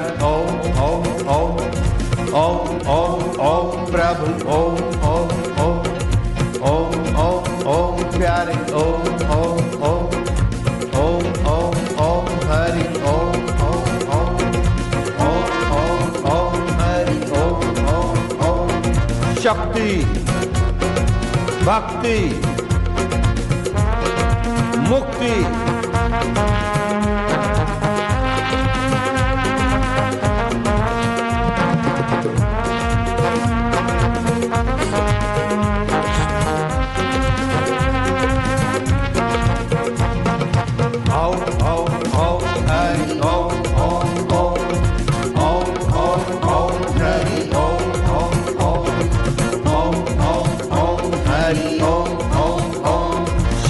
प्यारे ओम ओम ओम ओम ओम ओम प्रभु ओम ओम ओम ओम ओम ओम प्यारे ओम ओम ओम ओम ओम ओम हरि ओम ओम ओम ओम ओम ओम हरि ओम ओम ओम शक्ति भक्ति मुक्ति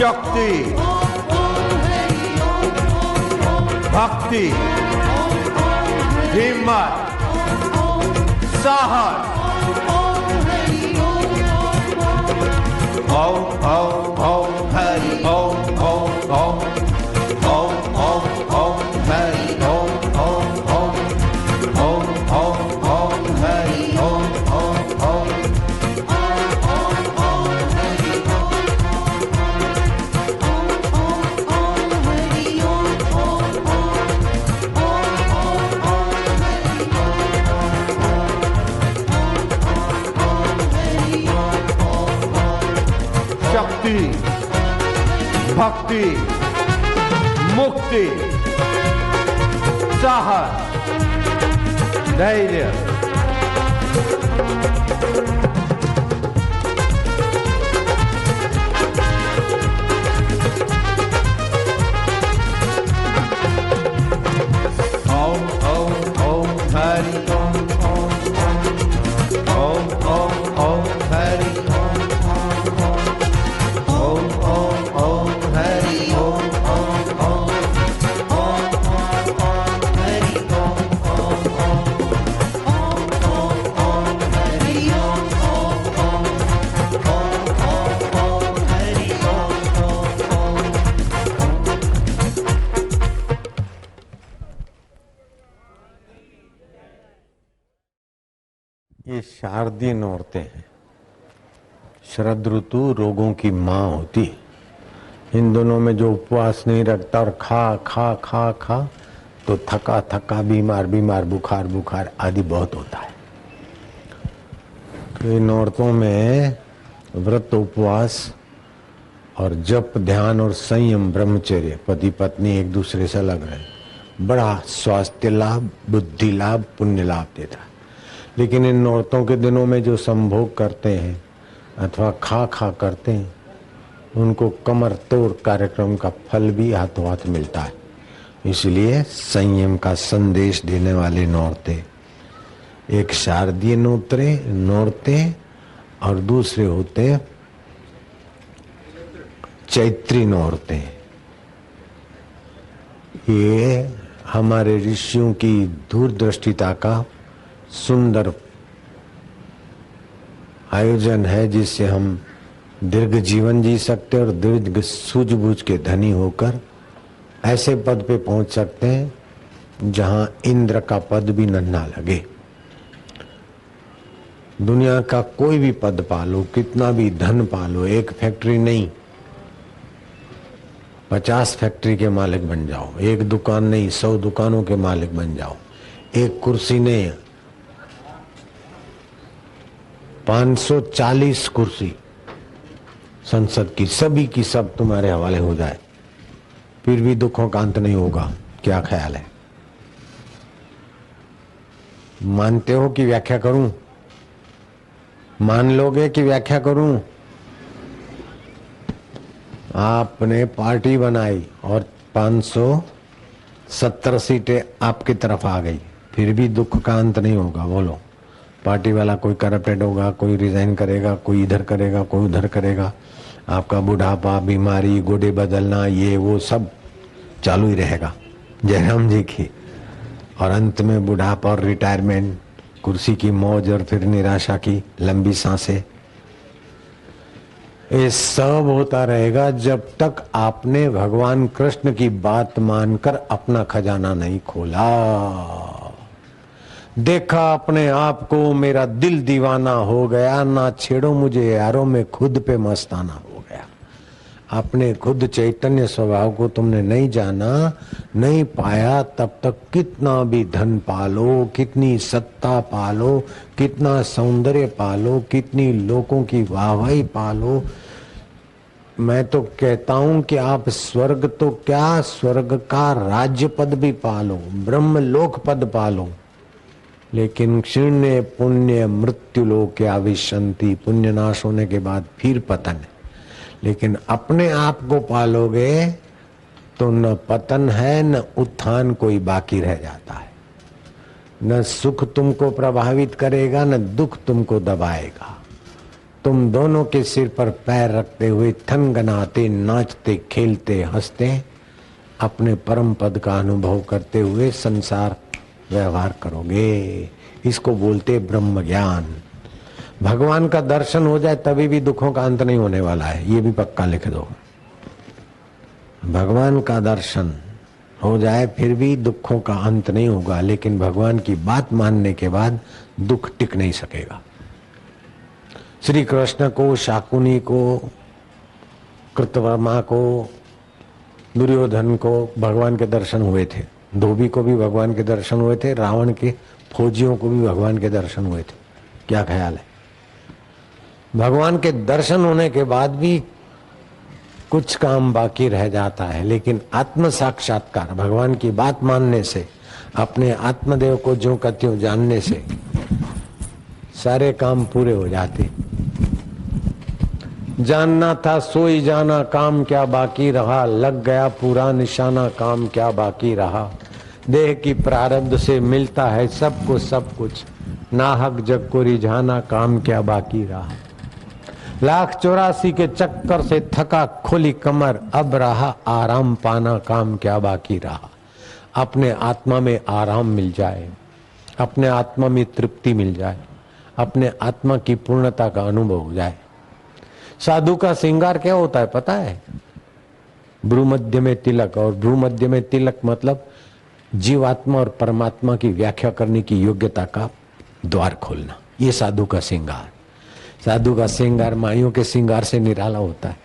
शक्ति भक्ति हिम्मत साहस ओम ओम ओम हरि ओम ओम ओम ओम ओम ओम हरि ओम ओम ओम ओम ओम ओम हरि ओम ओम ओम शक्ति भक्ति मुक्ति साहस धैर्य ओम ओम ओम हरि ओम ओम ओम ओम ओम हरि ये शारदीय औरतें हैं। शरद ऋतु रोगों की माँ होती। इन दोनों में जो उपवास नहीं रखता और खा खा खा खा तो थका थका बीमार बीमार बुखार बुखार आदि बहुत होता है। तो इन औरतों में व्रत उपवास और जप ध्यान और संयम ब्रह्मचर्य पति पत्नी एक दूसरे से अलग रहे बड़ा स्वास्थ्य लाभ बुद्धि लाभ पुण्य लाभ देता है। लेकिन इन औरतों के दिनों में जो संभोग करते हैं अथवा खा खा करते हैं उनको कमर तोड़ कार्यक्रम का फल भी हाथों हाथ मिलता है। इसलिए संयम का संदेश देने वाले नौरते एक शारदीय नौरते और दूसरे होते चैत्री नौरते। ये हमारे ऋषियों की दूरदृष्टिता का सुंदर आयोजन है जिससे हम दीर्घ जीवन जी सकते और दीर्घ सूझबूझ के धनी होकर ऐसे पद पे पहुंच सकते हैं जहां इंद्र का पद भी नन्हा लगे। दुनिया का कोई भी पद पालो कितना भी धन पालो एक फैक्ट्री नहीं 50 फैक्ट्री के मालिक बन जाओ। एक दुकान नहीं 100 दुकानों के मालिक बन जाओ। एक कुर्सी नहीं 540 कुर्सी संसद की सभी की सब तुम्हारे हवाले हो जाए फिर भी दुखों का अंत नहीं होगा। क्या ख्याल है? मानते हो कि व्याख्या करूं? मान लोगे कि व्याख्या करूं? आपने पार्टी बनाई और 570 सीटें आपकी तरफ आ गई फिर भी दुख का अंत नहीं होगा। बोलो पार्टी वाला कोई करप्टेड होगा कोई रिजाइन करेगा कोई इधर करेगा कोई उधर करेगा। आपका बुढ़ापा बीमारी गोडे बदलना ये वो सब चालू ही रहेगा जयराम जी की। और अंत में बुढ़ापा और रिटायरमेंट कुर्सी की मौज और फिर निराशा की लंबी सांसें ये सब होता रहेगा जब तक आपने भगवान कृष्ण की बात मानकर अपना खजाना नहीं खोला। देखा अपने आप को मेरा दिल दीवाना हो गया, ना छेड़ो मुझे यारों में खुद पे मस्ताना हो गया। अपने खुद चैतन्य स्वभाव को तुमने नहीं जाना, नहीं पाया, तब तक कितना भी धन पालो, कितनी सत्ता पालो, कितना सौंदर्य पालो, कितनी लोगों की वाहवाही पालो, मैं तो कहता हूं कि आप स्वर्ग तो क्या, स्वर्ग का राज्य पद भी पालो, ब्रह्म लोक पद पालो, लेकिन क्षीण पुण्य मृत्यु लोक आविशंति, पुण्य नाश होने के बाद फिर पतन है। लेकिन अपने आप को पालोगे तो न पतन है न उत्थान कोई बाकी रह जाता है, न सुख तुमको प्रभावित करेगा न दुख तुमको दबाएगा। तुम दोनों के सिर पर पैर रखते हुए थनगनाते, नाचते, खेलते, हंसते अपने परम पद का अनुभव करते हुए संसार व्यवहार करोगे। इसको बोलते ब्रह्म ज्ञान। भगवान का दर्शन हो जाए तभी भी दुखों का अंत नहीं होने वाला है, ये भी पक्का लिख दो। भगवान का दर्शन हो जाए फिर भी दुखों का अंत नहीं होगा, लेकिन भगवान की बात मानने के बाद दुख टिक नहीं सकेगा। श्री कृष्ण को, शाकुनी को, कृतवर्मा को, दुर्योधन को भगवान के दर्शन हुए थे, धोबी को भी भगवान के दर्शन हुए थे, रावण के फौजियों को भी भगवान के दर्शन हुए थे। क्या ख्याल है? भगवान के दर्शन होने के बाद भी कुछ काम बाकी रह जाता है, लेकिन आत्म साक्षात्कार, भगवान की बात मानने से, अपने आत्मदेव को जो का त्यों जानने से सारे काम पूरे हो जाते। जानना था सोई जाना, काम क्या बाकी रहा, लग गया पूरा निशाना, काम क्या बाकी रहा। देह की प्रारब्ध से मिलता है सबको सब कुछ, नाहक जग को रिझाना, काम क्या बाकी रहा। 1,84,000 के चक्कर से थका खोली कमर, अब रहा आराम पाना, काम क्या बाकी रहा। अपने आत्मा में आराम मिल जाए, अपने आत्मा में तृप्ति मिल जाए, अपने आत्मा की पूर्णता का अनुभव हो जाए। साधु का श्रृंगार क्या होता है पता है? भ्रूमध्य में तिलक, और भ्रूमध्य में तिलक मतलब जीवात्मा और परमात्मा की व्याख्या करने की योग्यता का द्वार खोलना, ये साधु का श्रृंगार। साधु का श्रृंगार माइयों के श्रृंगार से निराला होता है।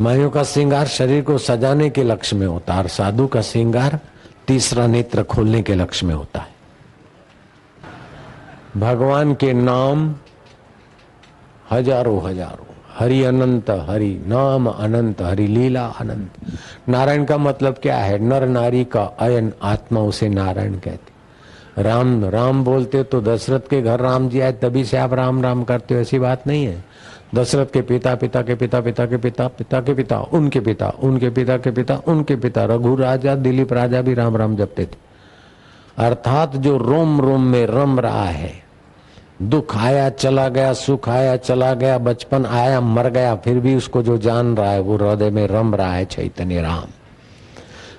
माइयों का श्रृंगार शरीर को सजाने के लक्ष्य में होता है, और साधु का श्रृंगार तीसरा नेत्र खोलने के लक्ष्य में होता है। भगवान के नाम हजारों हजारों, हरि अनंत, हरि नाम अनंत, हरि लीला अनंत। नारायण का मतलब क्या है? नर नारी का अयन आत्मा, उसे नारायण कहते। राम राम बोलते तो दशरथ के घर राम जी आए तभी से आप राम राम करते हो, ऐसी बात नहीं है। दशरथ के पिता, पिता के पिता, पिता के पिता, पिता के पिता, उनके पिता, उनके पिता के पिता, उनके पिता, रघु राजा, दिलीप राजा भी राम राम जपते थे। अर्थात जो रोम रोम में रम रहा है, दुख आया चला गया, सुख आया चला गया, बचपन आया मर गया, फिर भी उसको जो जान रहा है वो हृदय में रम रहा है चैतन्य राम।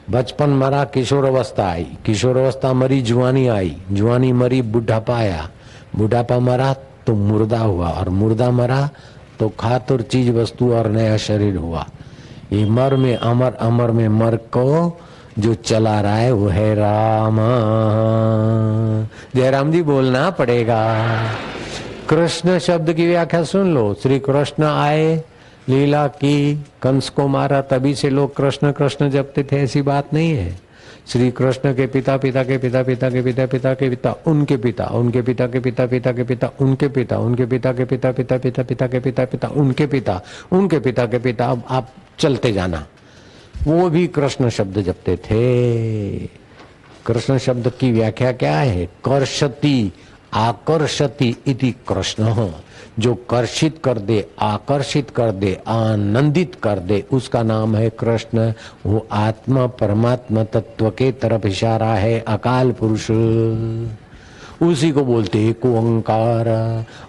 बचपन मरा, किशोर अवस्था आई, किशोर अवस्था मरी, जुआनी आई, जुआनी मरी, बुढ़ापा आया, बुढ़ापा मरा तो मुर्दा हुआ, और मुर्दा मरा तो खातुर चीज वस्तु और नया शरीर हुआ। ये मर में अमर, अमर में मर को जो चला रहा है वो है राम। जयराम जी बोलना पड़ेगा। कृष्ण शब्द की व्याख्या सुन लो। श्री कृष्ण आए, लीला की, कंस को मारा, तभी से लोग कृष्ण कृष्ण जपते थे, ऐसी बात नहीं है। श्री कृष्ण के पिता, पिता के पिता, पिता के पिता, पिता के पिता, उनके पिता, उनके पिता के पिता, पिता के पिता, उनके पिता, उनके पिता के पिता, पिता पिता, पिता के पिता, पिता उनके पिता, उनके पिता के पिता। अब आप चलते जाना, वो भी कृष्ण शब्द जपते थे। कृष्ण शब्द की व्याख्या क्या है? कर्षति आकर्षति इति कृष्ण, जो कर्षित कर दे, आकर्षित कर दे, आनंदित कर दे, उसका नाम है कृष्ण। वो आत्मा परमात्मा तत्व के तरफ इशारा है, अकाल पुरुष, उसी को बोलते हैं ओंकार।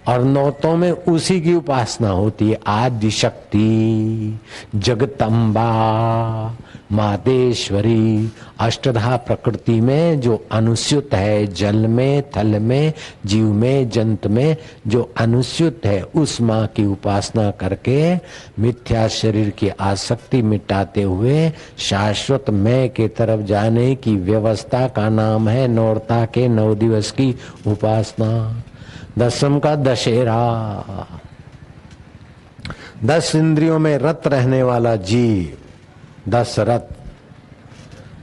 और नौतों में उसी की उपासना होती है, आदि शक्ति, जगदम्बा, मादेश्वरी। अष्टधा प्रकृति में जो अनुस्यूत है, जल में, थल में, जीव में, जंत में जो अनुस्यूत है, उस माँ की उपासना करके मिथ्या शरीर की आसक्ति मिटाते हुए शाश्वत मैं के तरफ जाने की व्यवस्था का नाम है नौरता के 9 दिवस की उपासना। दसम का दशहरा। 10 इंद्रियों में रत रहने वाला जीव दशरथ।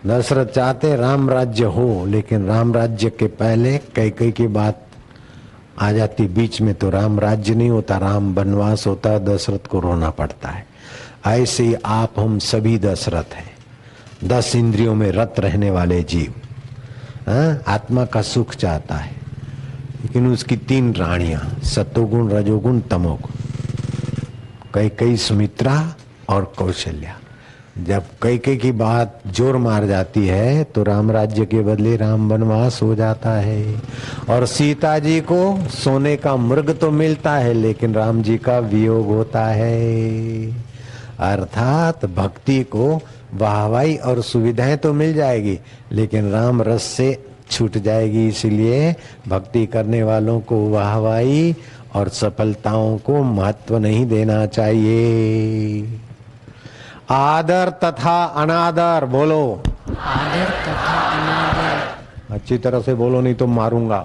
दशरथ चाहते राम राज्य हो, लेकिन राम राज्य के पहले कैकेयी की बात आ जाती बीच में, तो राम राज्य नहीं होता, राम वनवास होता, दशरथ को रोना पड़ता है। ऐसे ही आप हम सभी दशरथ हैं, 10 इंद्रियों में रत रहने वाले जीव। आत्मा का सुख चाहता है, लेकिन उसकी 3 रानियां, सतोगुण, रजोगुण, तमोगुण, कैकेयी, सुमित्रा और कौशल्या। जब कैकेयी की बात जोर मार जाती है तो राम राज्य के बदले राम वनवास हो जाता है। और सीता जी को सोने का मृग तो मिलता है, लेकिन राम जी का वियोग होता है। अर्थात भक्ति को वाहवाही और सुविधाएं तो मिल जाएगी, लेकिन राम रस से छूट जाएगी। इसलिए भक्ति करने वालों को वाहवाही और सफलताओं को महत्व नहीं देना चाहिए। आदर तथा अनादर बोलो। आदर तथा अनादर। अच्छी तरह से बोलो, नहीं तो मारूंगा।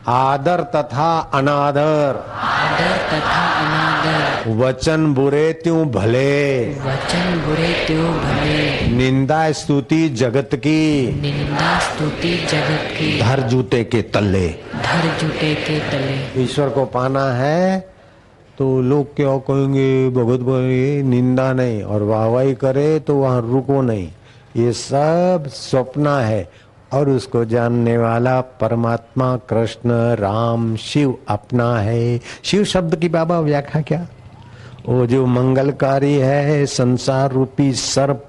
आदर तथा अनादर। आदर तथा अनादर। वचन बुरे त्यों भले। वचन बुरे त्यों भले। निंदा स्तुति जगत की। निंदा स्तुति जगत की। धर जूते के तले। धर जूते के तले। ईश्वर को पाना है तो लोग क्या कहेंगे, भगवत बोले, निंदा नहीं, और वाहवाही करे तो वहां रुको नहीं। ये सब स्वप्न है, और उसको जानने वाला परमात्मा कृष्ण राम शिव अपना है। शिव शब्द की बाबा व्याख्या क्या? वो जो मंगलकारी है, संसार रूपी सर्प,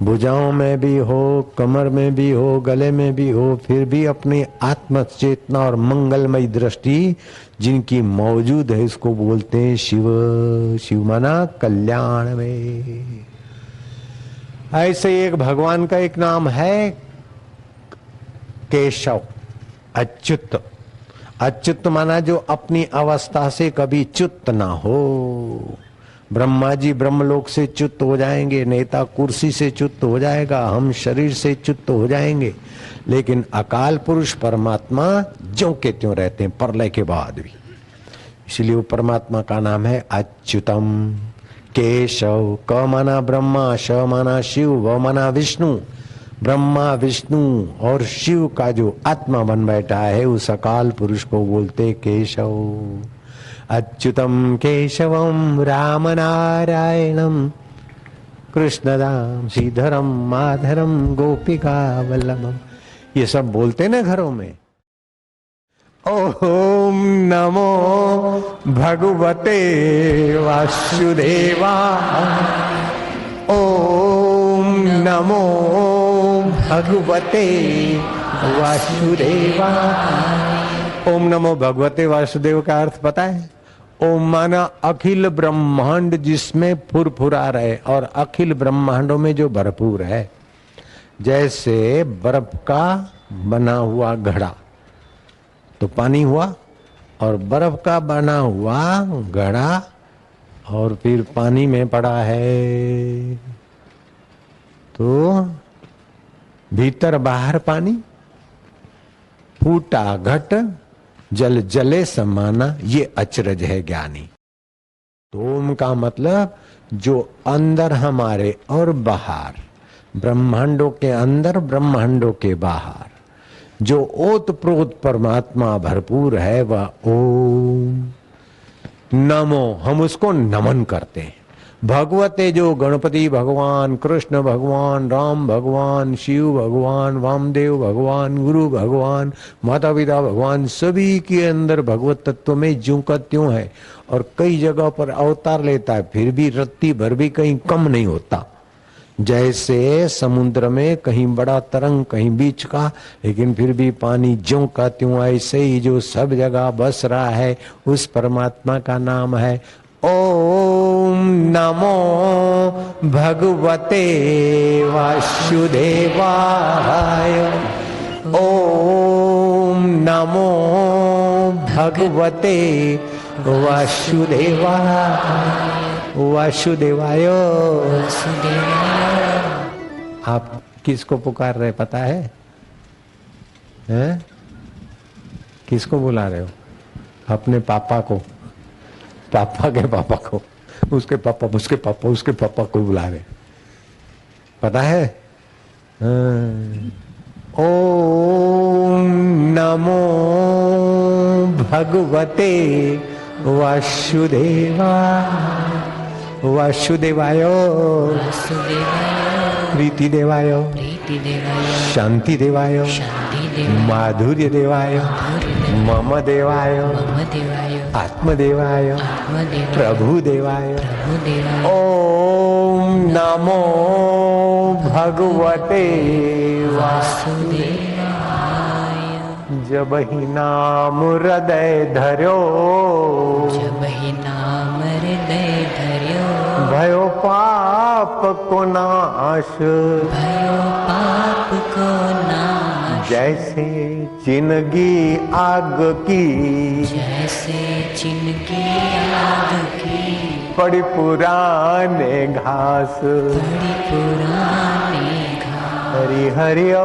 भुजाओं में भी हो, कमर में भी हो, गले में भी हो, फिर भी अपनी आत्म चेतना और मंगलमय दृष्टि जिनकी मौजूद है, इसको बोलते हैं शिव। शिव माना कल्याण में। ऐसे एक भगवान का एक नाम है केशव, अच्युत। अच्युत माना जो अपनी अवस्था से कभी च्युत ना हो। ब्रह्मा जी ब्रह्मलोक से च्युत हो जाएंगे, नेता कुर्सी से च्युत हो जाएगा, हम शरीर से च्युत हो जाएंगे, लेकिन अकाल पुरुष परमात्मा ज्यों के त्यों रहते हैं प्रलय के बाद भी। इसलिए वो परमात्मा का नाम है अच्युतम। केशव, क माना ब्रह्मा, श माना शिव, व माना विष्णु। ब्रह्मा विष्णु और शिव का जो आत्मा बन बैठा है, उस अकाल पुरुष को बोलते केशव। अच्युतम केशवम राम नारायणम कृष्णदाम श्रीधरम माधरम गोपिका वल्लभम। ये सब बोलते ना घरों में। ओम नमो भगवते वासुदेवाय। ओम नमो भगवते वासुदेवाय। ओम नमो भगवते वासुदेव का अर्थ पता है? ओम माना अखिल ब्रह्मांड जिसमें फुरफुरा रहे, और अखिल ब्रह्मांडों में जो भरपूर है। जैसे बर्फ का बना हुआ घड़ा तो पानी हुआ, और बर्फ का बना हुआ घड़ा और फिर पानी में पड़ा है, तो भीतर बाहर पानी, फूटा घट जल जले समाना, ये अचरज है ज्ञानी। तो ओम का मतलब जो अंदर हमारे और बाहर, ब्रह्मांडों के अंदर ब्रह्मांडों के बाहर जो ओत प्रोत परमात्मा भरपूर है, वह ओम नमो, हम उसको नमन करते हैं। भगवते जो गणपति भगवान, कृष्ण भगवान, राम भगवान, शिव भगवान, वामदेव भगवान, गुरु भगवान, माता पिता भगवान, सभी के अंदर भगवत तत्व में ज्यों का त्यों है। और कई जगह पर अवतार लेता है, फिर भी रत्ती भर भी कहीं कम नहीं होता। जैसे समुद्र में कहीं बड़ा तरंग, कहीं बीच का, लेकिन फिर भी पानी ज्यों का त्यों, ऐसे ही जो सब जगह बस रहा है, उस परमात्मा का नाम है ओम नमो भगवते वासुदेवाय। ओम नमो भगवते वासुदेवाय। वासुदेवाय। आप किसको पुकार रहे पता है? हैं? किसको बुला रहे हो? अपने पापा को, पापा के पापा को, उसके पापा उसके पापा उसके पापा को बुला रहे, पता है? ओम नमो भगवते वासुदेवाय। वासुदेवाय। प्रीति देवाय। शांति देवाय। माधुर्य देवाय। मम देवाय। आत्मदेवाय। प्रभु देवाय। ओम नमो भगवते वासुदेवाय। जब ही नाम हृदय धर्यो, जब ही नाम हृदय धर्यो, भयो पाप को नाश। भयो पाप को नाश। जैसे जिंदगी आग की, जैसे जिनकी आग की, पड़ी पुराने घास। बड़ी पुरानी घास। हरि हरि ओ।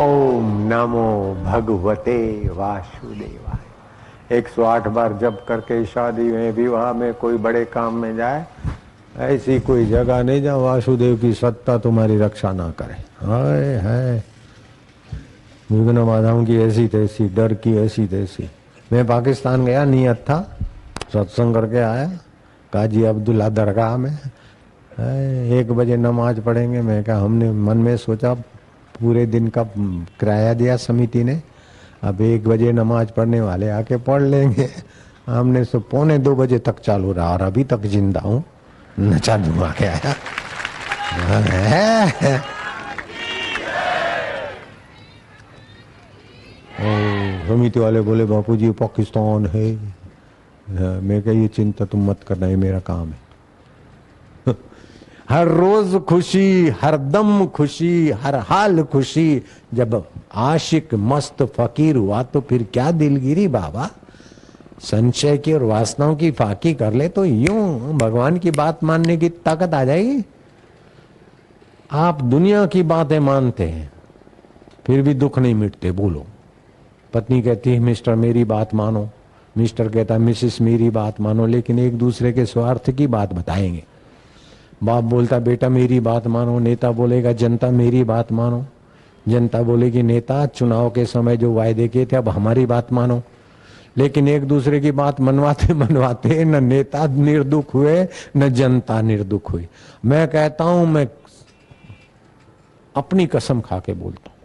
ओम नमो भगवते वासुदेवाय। 108 बार जप करके शादी में विवाह में कोई बड़े काम में जाए, ऐसी कोई जगह नहीं जहाँ वासुदेव की सत्ता तुम्हारी रक्षा ना करे। हाय हाय, विघ्न बाधाओं की ऐसी तैसी, डर की ऐसी तैसी। मैं पाकिस्तान गया, नियत था सत्संग करके आया काजी अब्दुल्ला दरगाह में। 1 बजे नमाज पढ़ेंगे। मैं क्या, हमने मन में सोचा पूरे दिन का किराया दिया समिति ने, अब 1 बजे नमाज पढ़ने वाले आके पढ़ लेंगे। हमने सो 1:45 बजे तक चालू रहा और अभी तक जिंदा हूँ, नचा धुआ के आया। समिति वाले बोले बापूजी पाकिस्तान है। मैं क्या, ये चिंता तुम मत करना, ये मेरा काम है। हर रोज खुशी, हर दम खुशी, हर हाल खुशी। जब आशिक मस्त फकीर हुआ तो फिर क्या दिलगिरी बाबा। संशय की और वासनाओं की फाकी कर ले तो यूं भगवान की बात मानने की ताकत आ जाएगी। आप दुनिया की बातें मानते हैं फिर भी दुख नहीं मिटते। बोलो, पत्नी कहती है मिस्टर मेरी बात मानो, मिस्टर कहता है मिसेस मेरी बात मानो, लेकिन एक दूसरे के स्वार्थ की बात बताएंगे। बाप बोलता बेटा मेरी बात मानो, नेता बोलेगा जनता मेरी बात मानो, जनता बोलेगी नेता चुनाव के समय जो वायदे किए थे अब हमारी बात मानो। लेकिन एक दूसरे की बात मनवाते मनवाते न नेता निर्दुख हुए न जनता निर्दुख हुई। मैं कहता हूं, मैं अपनी कसम खा के बोलता हूं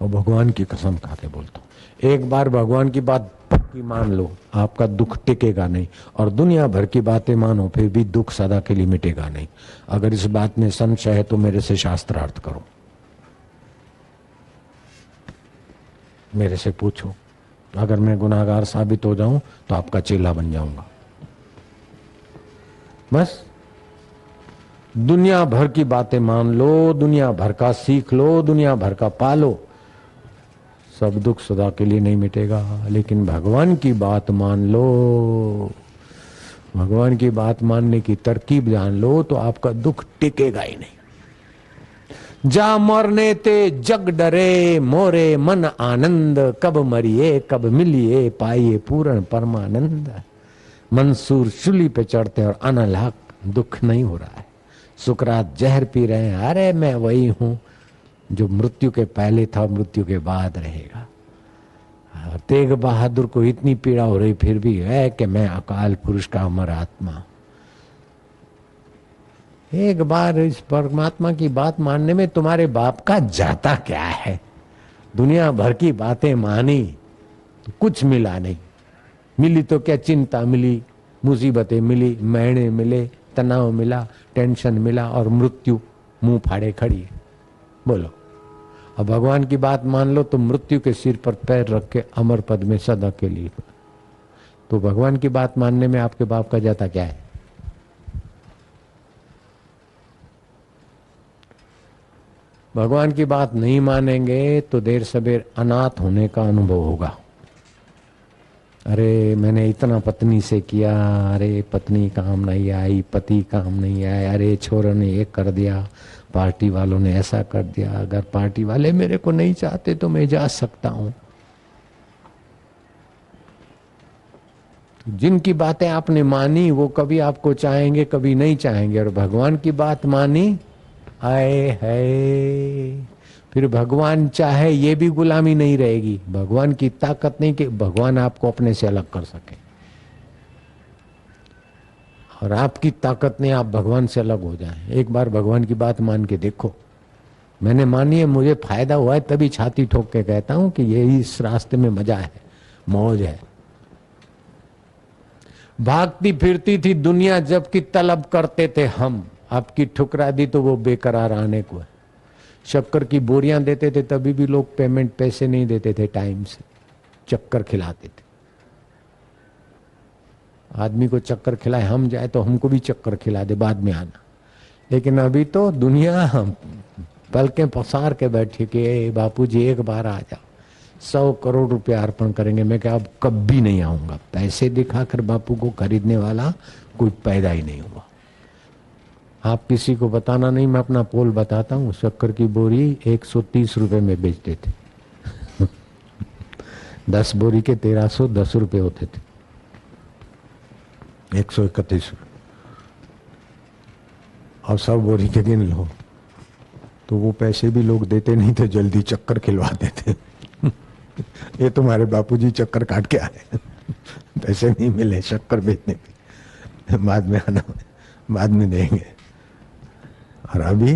और भगवान की कसम खा के बोलता हूं, एक बार भगवान की बात पक्की मान लो, आपका दुख टिकेगा नहीं। और दुनिया भर की बातें मानो फिर भी दुख सदा के लिए मिटेगा नहीं। अगर इस बात में संशय है तो मेरे से शास्त्रार्थ करो, मेरे से पूछो। अगर मैं गुनाहगार साबित हो जाऊं तो आपका चेला बन जाऊंगा। बस दुनिया भर की बातें मान लो, दुनिया भर का सीख लो, दुनिया भर का पालो, सब दुख सदा के लिए नहीं मिटेगा। लेकिन भगवान की बात मान लो, भगवान की बात मानने की तरकीब जान लो तो आपका दुख टिकेगा ही नहीं। जा मरने ते जग डरे, मोरे मन आनंद, कब मरिए कब मिलिए पाइए पूर्ण परमानंद। मंसूर चुली पे चढ़ते और अनलाक दुख नहीं हो रहा है। सुकरात जहर पी रहे हैं, अरे मैं वही हूं जो मृत्यु के पहले था, मृत्यु के बाद रहेगा। और तेग बहादुर को इतनी पीड़ा हो रही फिर भी है कि मैं अकाल पुरुष का अमर आत्मा। एक बार इस परमात्मा की बात मानने में तुम्हारे बाप का जाता क्या है। दुनिया भर की बातें मानी तो कुछ मिला नहीं। मिली तो क्या, चिंता मिली, मुसीबतें मिली, महने मिले, तनाव मिला, टेंशन मिला और मृत्यु मुंह फाड़े खड़ी। बोलो, अब भगवान की बात मान लो तो मृत्यु के सिर पर पैर रख के अमर पद में सदा के लिए। तो भगवान की बात मानने में आपके बाप का जाता क्या है? भगवान की बात नहीं मानेंगे तो देर सबेर अनाथ होने का अनुभव होगा। अरे मैंने इतना पत्नी से किया, अरे पत्नी काम नहीं आई, पति काम नहीं आया, अरे छोरों ने ये कर दिया, पार्टी वालों ने ऐसा कर दिया, अगर पार्टी वाले मेरे को नहीं चाहते तो मैं जा सकता हूं। जिनकी बातें आपने मानी वो कभी आपको चाहेंगे कभी नहीं चाहेंगे, और भगवान की बात मानी, आए है फिर भगवान चाहे ये भी गुलामी नहीं रहेगी। भगवान की ताकत नहीं कि भगवान आपको अपने से अलग कर सके, और आपकी ताकत नहीं आप भगवान से अलग हो जाएं। एक बार भगवान की बात मान के देखो। मैंने मानी है, मुझे फायदा हुआ है, तभी छाती ठोक के कहता हूं कि ये इस रास्ते में मजा है, मौज है। भागती फिरती थी दुनिया जबकि तलब करते थे हम, आपकी ठुकरा दी तो वो बेकरार आने को है। शक्कर की बोरियां देते थे तभी भी लोग पेमेंट पैसे नहीं देते थे टाइम से, चक्कर खिलाते थे। आदमी को चक्कर खिलाए हम जाए तो हमको भी चक्कर खिला दे, बाद में आना। लेकिन अभी तो दुनिया हम पलकें पसार के बैठी कि बापूजी एक बार आ जाओ, 100 करोड़ रुपया अर्पण करेंगे। मैं क्या अब कभी नहीं आऊंगा। पैसे दिखाकर बापू को खरीदने वाला कोई पैदा ही नहीं हुआ। आप किसी को बताना नहीं, मैं अपना पोल बताता हूँ। शक्कर की बोरी 130 रुपए में बेचते थे 10 बोरी के 1310 रुपए होते थे, 131 रुपए। और 100 बोरी के गिन लो तो वो पैसे भी लोग देते नहीं थे, जल्दी चक्कर खिलवाते थे ये तुम्हारे बापूजी चक्कर काट के आए पैसे नहीं मिले शक्कर बेचने के, बाद में आना, बाद में देंगे। और अभी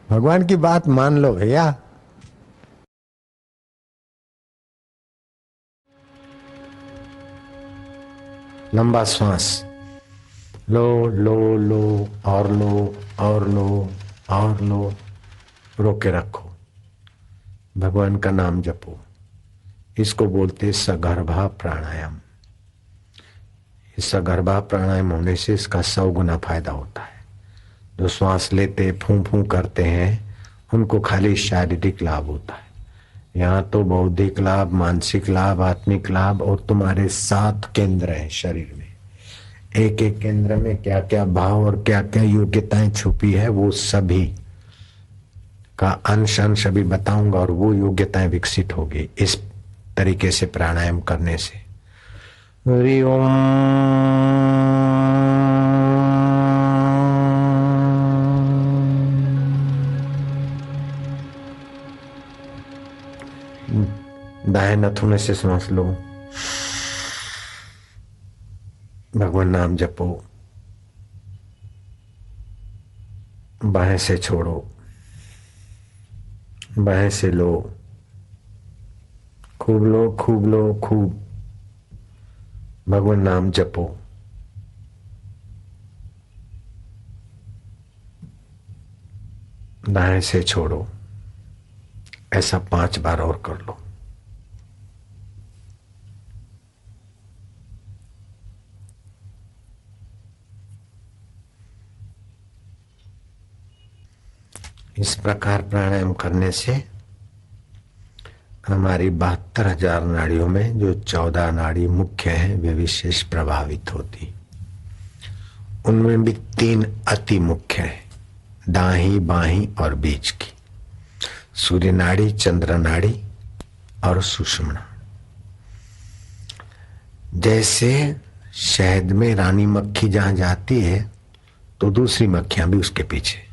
भगवान की बात मान लो भैया। लंबा श्वास लो लो लो और लो और लो और लो, रोके रखो, भगवान का नाम जपो। इसको बोलते सगर्भा प्राणायाम। इस सगर्भा प्राणायाम होने से इसका 100 गुना फायदा होता है। जो श्वास लेते फूं फूं करते हैं उनको खाली शारीरिक लाभ होता है, यहाँ तो बौद्धिक लाभ, मानसिक लाभ, आत्मिक लाभ, और तुम्हारे 7 केंद्र हैं शरीर में। एक एक केंद्र में क्या क्या भाव और क्या क्या योग्यताएं छुपी है वो सभी का अंश अंश अभी बताऊंगा, और वो योग्यताएं विकसित होगी इस तरीके से प्राणायाम करने से। हरि ओम। दाएं नथुने से सांस लो, भगवान नाम जपो, बाएं से छोड़ो, बाएं से लो, खूब लो खूब लो खूब, भगवान नाम जपो। दाएं से छोड़ो, ऐसा 5 बार और कर लो। इस प्रकार प्राणायाम करने से हमारी 72,000 नाड़ियों में जो 14 नाड़ी मुख्य हैं वे विशेष प्रभावित होती। उनमें भी 3 अति मुख्य हैं, दाहिनी बाहीं और बीच की, सूर्य नाड़ी, चंद्र नाड़ी और सुषुम्ना। जैसे शहद में रानी मक्खी जहां जाती है तो दूसरी मक्खियां भी उसके पीछे,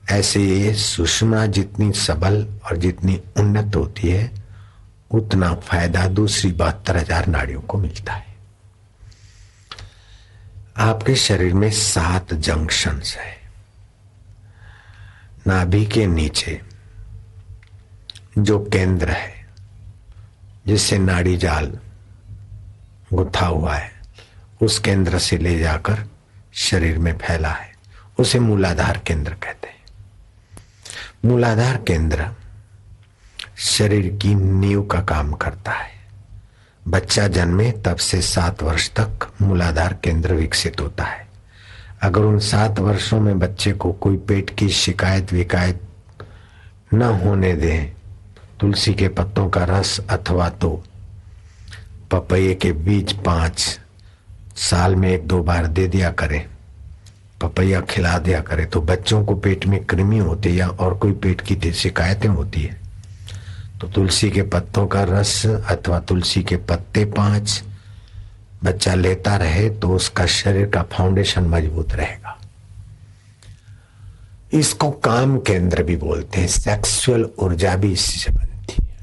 ऐसे ये सुषुम्ना जितनी सबल और जितनी उन्नत होती है उतना फायदा दूसरी 72,000 नाड़ियों को मिलता है। आपके शरीर में 7 जंक्शंस है। नाभि के नीचे जो केंद्र है जिससे नाड़ी जाल गुथा हुआ है, उस केंद्र से ले जाकर शरीर में फैला है, उसे मूलाधार केंद्र कहते हैं। मूलाधार केंद्र शरीर की नींव का काम करता है। बच्चा जन्मे तब से 7 वर्ष तक मूलाधार केंद्र विकसित होता है। अगर उन 7 वर्षों में बच्चे को कोई पेट की शिकायत विकायत न होने दें, तुलसी के पत्तों का रस अथवा तो पपैये के बीज 5 साल में 1-2 बार दे दिया करे, पपैया खिला दिया करे, तो बच्चों को पेट में कृमि होती या और कोई पेट की शिकायतें होती है तो तुलसी के पत्तों का रस अथवा तुलसी के पत्ते 5 बच्चा लेता रहे तो उसका शरीर का फाउंडेशन मजबूत रहेगा। इसको काम केंद्र भी बोलते हैं। सेक्सुअल ऊर्जा भी इससे से बनती है।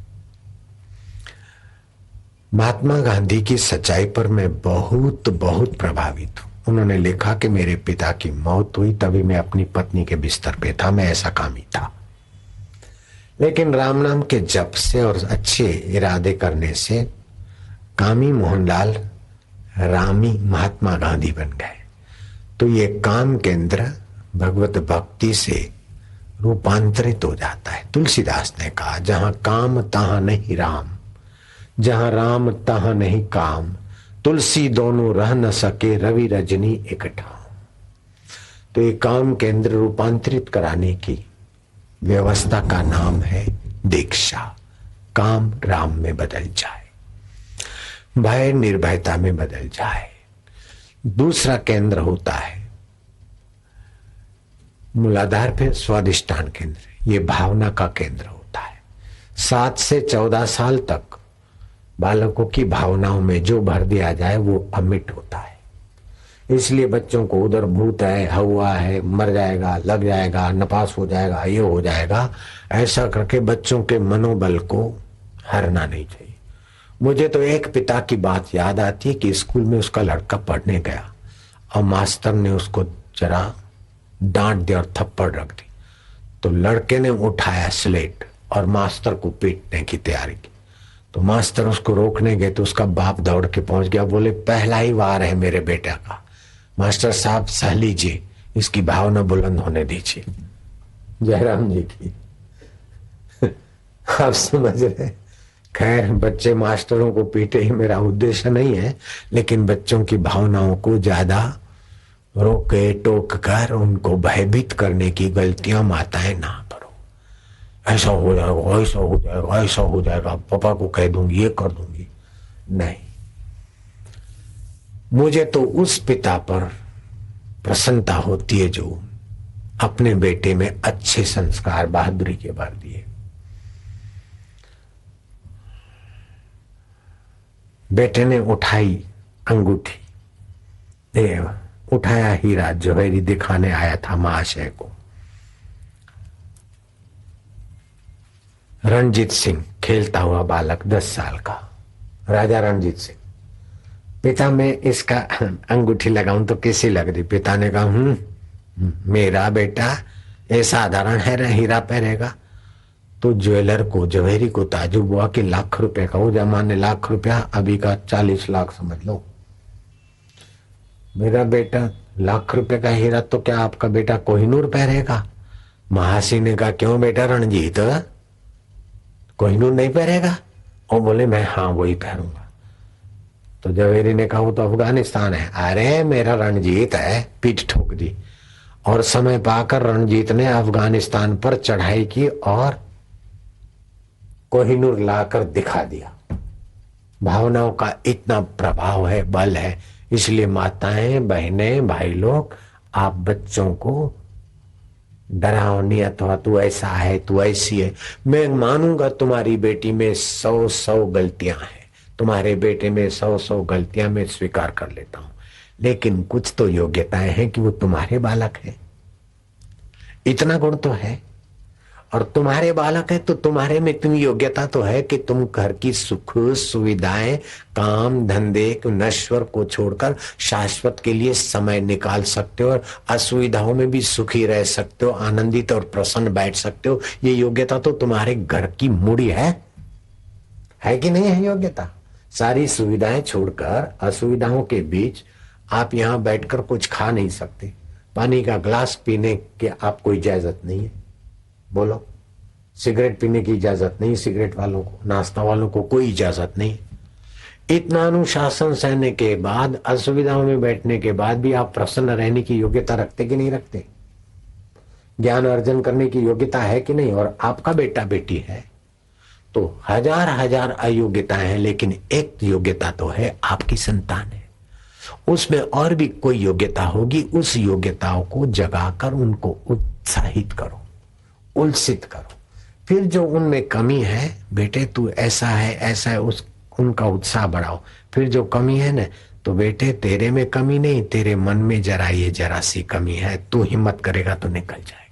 महात्मा गांधी की सच्चाई पर मैं बहुत बहुत प्रभावित हूं। उन्होंने लिखा कि मेरे पिता की मौत हुई तभी मैं अपनी पत्नी के बिस्तर पे था, मैं ऐसा कामी था, लेकिन राम नाम के जप से और अच्छे इरादे करने से कामी मोहनलाल रामी महात्मा गांधी बन गए। तो ये काम केंद्र भगवत भक्ति से रूपांतरित हो जाता है। तुलसीदास ने कहा, जहां काम तहां नहीं राम, जहां राम तहां नहीं काम, तुलसी दोनों रह न सके रवि रजनी इकट्ठा। तो ये काम केंद्र रूपांतरित कराने की व्यवस्था का नाम है दीक्षा। काम राम में बदल जाए, भय निर्भयता में बदल जाए। दूसरा केंद्र होता है मूलाधार पे स्वादिष्ठान केंद्र, ये भावना का केंद्र होता है। 7 से 14 साल तक बालकों की भावनाओं में जो भर दिया जाए वो अमिट होता है। इसलिए बच्चों को उधर भूत है, हवा है, मर जाएगा, लग जाएगा, नपास हो जाएगा, ये हो जाएगा, ऐसा करके बच्चों के मनोबल को हरना नहीं चाहिए। मुझे तो एक पिता की बात याद आती है कि स्कूल में उसका लड़का पढ़ने गया और मास्टर ने उसको जरा डांट दिया और थप्पड़ रख दी। तो लड़के ने उठाया स्लेट और मास्टर को पीटने की तैयारी की। तो मास्टर उसको रोकने गए तो उसका बाप दौड़ के पहुंच गया, बोले पहला ही वार है मेरे बेटा का, मास्टर साहब सह लीजिए, इसकी भावना बुलंद होने दीजिए। जयराम जी की आप समझ रहे। खैर, बच्चे मास्टरों को पीटे ही मेरा उद्देश्य नहीं है, लेकिन बच्चों की भावनाओं को ज्यादा रोके टोक कर उनको भयभीत करने की गलतियां माताएं ना करो। ऐसा हो जाएगा, ऐसा हो जाएगा, ऐसा हो जाएगा, पापा को कह दूंगी, ये कर दूंगी। नहीं, मुझे तो उस पिता पर प्रसन्नता होती है जो अपने बेटे में अच्छे संस्कार बहादुरी के भर दिए। बेटे ने उठाई अंगूठी, उठाया हीरा जवेरी दिखाने आया था महाशय को। रणजीत सिंह खेलता हुआ बालक 10 साल का, राजा रणजीत सिंह। पिता, मैं इसका अंगूठी लगाऊं तो कैसी लग रही? पिता ने कहा, मेरा बेटा ये साधारण है, हीरा पहनेगा। तो ज्वेलर को, जवेरी को ताजुब हुआ कि लाख रुपए का, वो जमाने लाख रुपया अभी का 40 लाख समझ लो। मेरा बेटा लाख रुपए का हीरा, तो क्या आपका बेटा कोहिनूर पहनेगा? महासी ने कहा, क्यों बेटा रणजीत, कोहिनूर नहीं पहनेगा? और बोले, मैं हाँ वही पहनूंगा। तो जवेरी ने कहा, वो तो अफगानिस्तान है। अरे मेरा रणजीत है, पीठ ठोक दी। और समय पाकर रणजीत ने अफगानिस्तान पर चढ़ाई की और कोहिनूर लाकर दिखा दिया। भावनाओं का इतना प्रभाव है, बल है। इसलिए माताएं, बहनें, भाई लोग, आप बच्चों को डराओ नहीं, अथवा तू ऐसा है, तू ऐसी है। मैं मानूंगा तुम्हारी बेटी में 100 गलतियां हैं, तुम्हारे बेटे में 100 गलतियां मैं स्वीकार कर लेता हूं, लेकिन कुछ तो योग्यताएं हैं कि वो तुम्हारे बालक है। इतना गुण तो है। और तुम्हारे बालक है तो तुम्हारे में इतनी योग्यता तो है कि तुम घर की सुख सुविधाएं, काम धंधे नश्वर को छोड़कर शाश्वत के लिए समय निकाल सकते हो और असुविधाओं में भी सुखी रह सकते हो, आनंदित और प्रसन्न बैठ सकते हो। ये योग्यता तो तुम्हारे घर की मूड़ी है कि नहीं है? योग्यता सारी सुविधाएं छोड़कर असुविधाओं के बीच आप यहां बैठकर कुछ खा नहीं सकते, पानी का ग्लास पीने की आपको इजाजत नहीं है। बोलो, सिगरेट पीने की इजाजत नहीं, सिगरेट वालों को, नाश्ता वालों को कोई इजाजत नहीं। इतना अनुशासन सहने के बाद, असुविधाओं में बैठने के बाद भी आप प्रसन्न रहने की योग्यता रखते कि नहीं रखते? ज्ञान अर्जन करने की योग्यता है कि नहीं? और आपका बेटा बेटी है तो हजार हजार अयोग्यताएं हैं, लेकिन एक योग्यता तो है, आपकी संतान है। उसमें और भी कोई योग्यता होगी, उस योग्यताओं को जगाकर उनको उत्साहित करो, उल्सित करो। फिर जो उनमें कमी है, बेटे तू ऐसा है, उनका उत्साह बढ़ाओ। फिर जो कमी है ना, तो बेटे तेरे में कमी नहीं, तेरे मन में जरा सी कमी है, तू हिम्मत करेगा तो निकल जाएगी।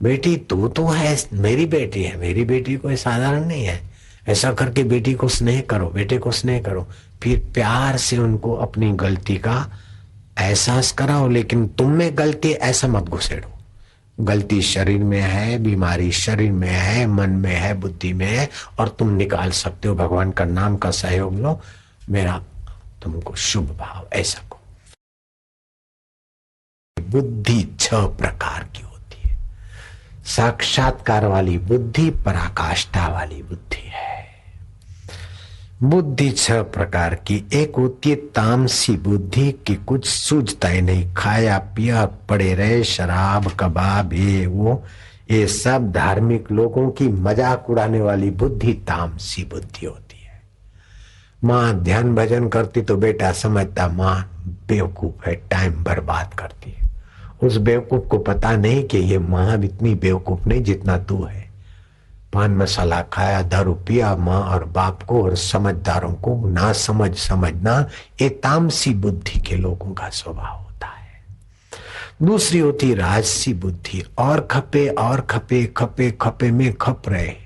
बेटी तू तो है, मेरी बेटी है, मेरी बेटी कोई साधारण नहीं है, ऐसा करके बेटी को स्नेह करो, बेटे को स्नेह करो। फिर प्यार से उनको अपनी गलती का एहसास कराओ, लेकिन तुम में गलती ऐसा मत घुसेड़ो। गलती शरीर में है, बीमारी शरीर में है, मन में है, बुद्धि में है, और तुम निकाल सकते हो। भगवान का नाम का सहयोग लो, मेरा तुमको शुभ भाव, ऐसा को। बुद्धि 6 प्रकार की होती है। साक्षात्कार वाली बुद्धि पराकाष्ठा वाली बुद्धि है। बुद्धि 6 प्रकार की। एक होती है तामसी बुद्धि की कुछ सूझता ही नहीं, खाया पिया पड़े रहे, शराब कबाब ये सब धार्मिक लोगों की मजाक उड़ाने वाली बुद्धि तामसी बुद्धि होती है। माँ ध्यान भजन करती तो बेटा समझता माँ बेवकूफ है, टाइम बर्बाद करती है। उस बेवकूफ को पता नहीं कि ये माँ इतनी बेवकूफ नहीं जितना तू है। पान मसाला खाया, दारू पिया, माँ और बाप को और समझदारों को ना समझना, ये तामसी बुद्धि के लोगों का स्वभाव होता है। दूसरी होती राजसी बुद्धि, और खपे में खप रहे,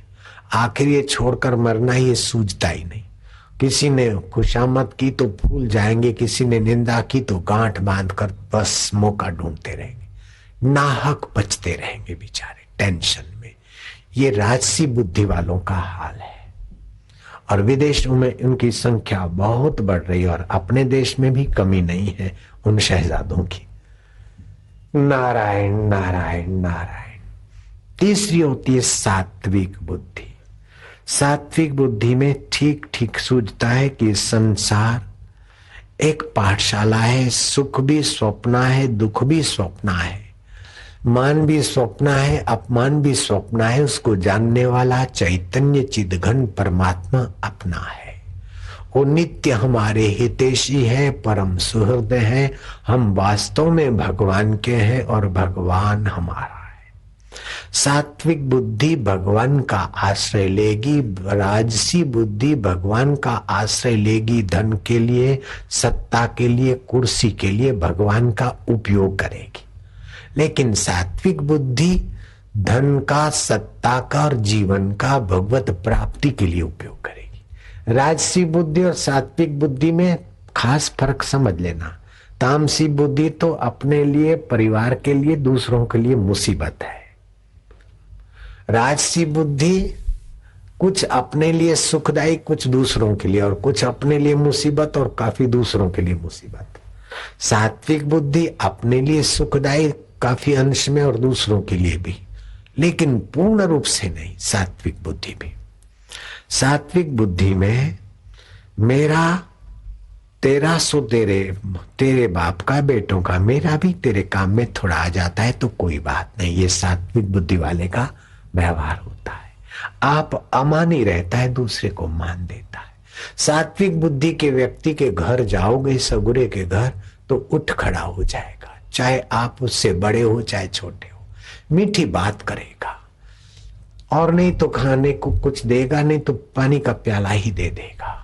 आखिर ये छोड़कर मरना ये सूझता ही नहीं। किसी ने खुशामद की तो भूल जाएंगे, किसी ने निंदा की तो गांठ बांधकर बस मौका ढूंढते रहेंगे, नाहक बचते रहेंगे बेचारे टेंशन में। ये राजसी बुद्धि वालों का हाल है, और विदेशों में उनकी संख्या बहुत बढ़ रही है, और अपने देश में भी कमी नहीं है उन शहजादों की। नारायण नारायण नारायण। तीसरी होती है सात्विक बुद्धि। सात्विक बुद्धि में ठीक ठीक सूझता है कि संसार एक पाठशाला है, सुख भी स्वप्न है, दुख भी स्वप्न है, मान भी स्वप्न है, अपमान भी स्वप्न है। उसको जानने वाला चैतन्य चिदघन परमात्मा अपना है। वो नित्य हमारे हितैषी है, परम सुहृद है। हम वास्तव में भगवान के हैं और भगवान हमारा है। सात्विक बुद्धि भगवान का आश्रय लेगी, राजसी बुद्धि भगवान का आश्रय लेगी, धन के लिए, सत्ता के लिए, कुर्सी के लिए भगवान का उपयोग करेगी। लेकिन सात्विक बुद्धि धन का, सत्ता का और जीवन का भगवत प्राप्ति के लिए उपयोग करेगी। राजसी बुद्धि और सात्विक बुद्धि में खास फर्क समझ लेना। तामसी बुद्धि तो अपने लिए, परिवार के लिए, दूसरों के लिए मुसीबत है। राजसी बुद्धि कुछ अपने लिए सुखदायी, कुछ दूसरों के लिए, और कुछ अपने लिए मुसीबत और काफी दूसरों के लिए मुसीबत। सात्विक बुद्धि अपने लिए सुखदायी काफी अंश में और दूसरों के लिए भी, लेकिन पूर्ण रूप से नहीं। सात्विक बुद्धि भी, सात्विक बुद्धि में मेरा तेरा सो तेरे बाप का, बेटों का, मेरा भी तेरे काम में थोड़ा आ जाता है तो कोई बात नहीं। ये सात्विक बुद्धि वाले का व्यवहार होता है। आप अमानी रहता है, दूसरे को मान देता है। सात्विक बुद्धि के व्यक्ति के घर जाओगे, सगुरे के घर, तो उठ खड़ा हो जाएगा, चाहे आप उससे बड़े हो चाहे छोटे हो। मीठी बात करेगा, और नहीं तो खाने को कुछ देगा, नहीं तो पानी का प्याला ही दे देगा,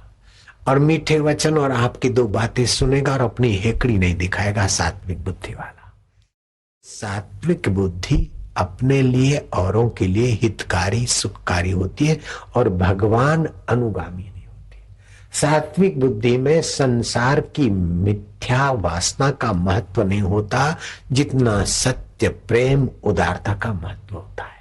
और मीठे वचन और आपकी 2 बातें सुनेगा, और अपनी हेकड़ी नहीं दिखाएगा। सात्विक बुद्धि वाला। सात्विक बुद्धि अपने लिए, औरों के लिए हितकारी, सुखकारी होती है, और भगवान अनुगामी नहीं होती। सात्विक बुद्धि में संसार की मिथ्या वासना का महत्व नहीं होता, जितना सत्य, प्रेम, उदारता का महत्व होता है।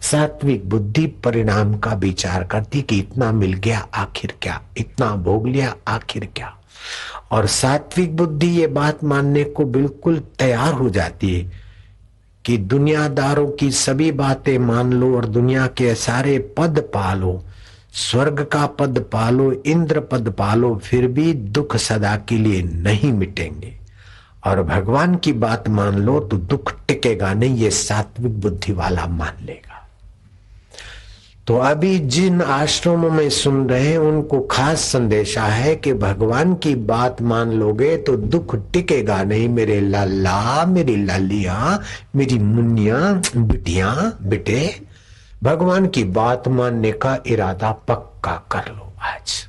सात्विक बुद्धि परिणाम का विचार करती कि इतना मिल गया आखिर क्या, इतना भोग लिया आखिर क्या। और सात्विक बुद्धि ये बात मानने को बिल्कुल तैयार हो जाती है कि दुनियादारों की सभी बातें मान लो और दुनिया के सारे पद पालो, स्वर्ग का पद पालो, इंद्र पद पालो, फिर भी दुख सदा के लिए नहीं मिटेंगे। और भगवान की बात मान लो तो दुख टिकेगा नहीं, ये सात्विक बुद्धि वाला मान लेगा। तो अभी जिन आश्रमों में सुन रहे हैं उनको खास संदेशा है कि भगवान की बात मान लोगे तो दुख टिकेगा नहीं। मेरे लाला, मेरी लालिया, मेरी मुन्निया, बिटिया, बेटे, भगवान की बात मानने का इरादा पक्का कर लो आज।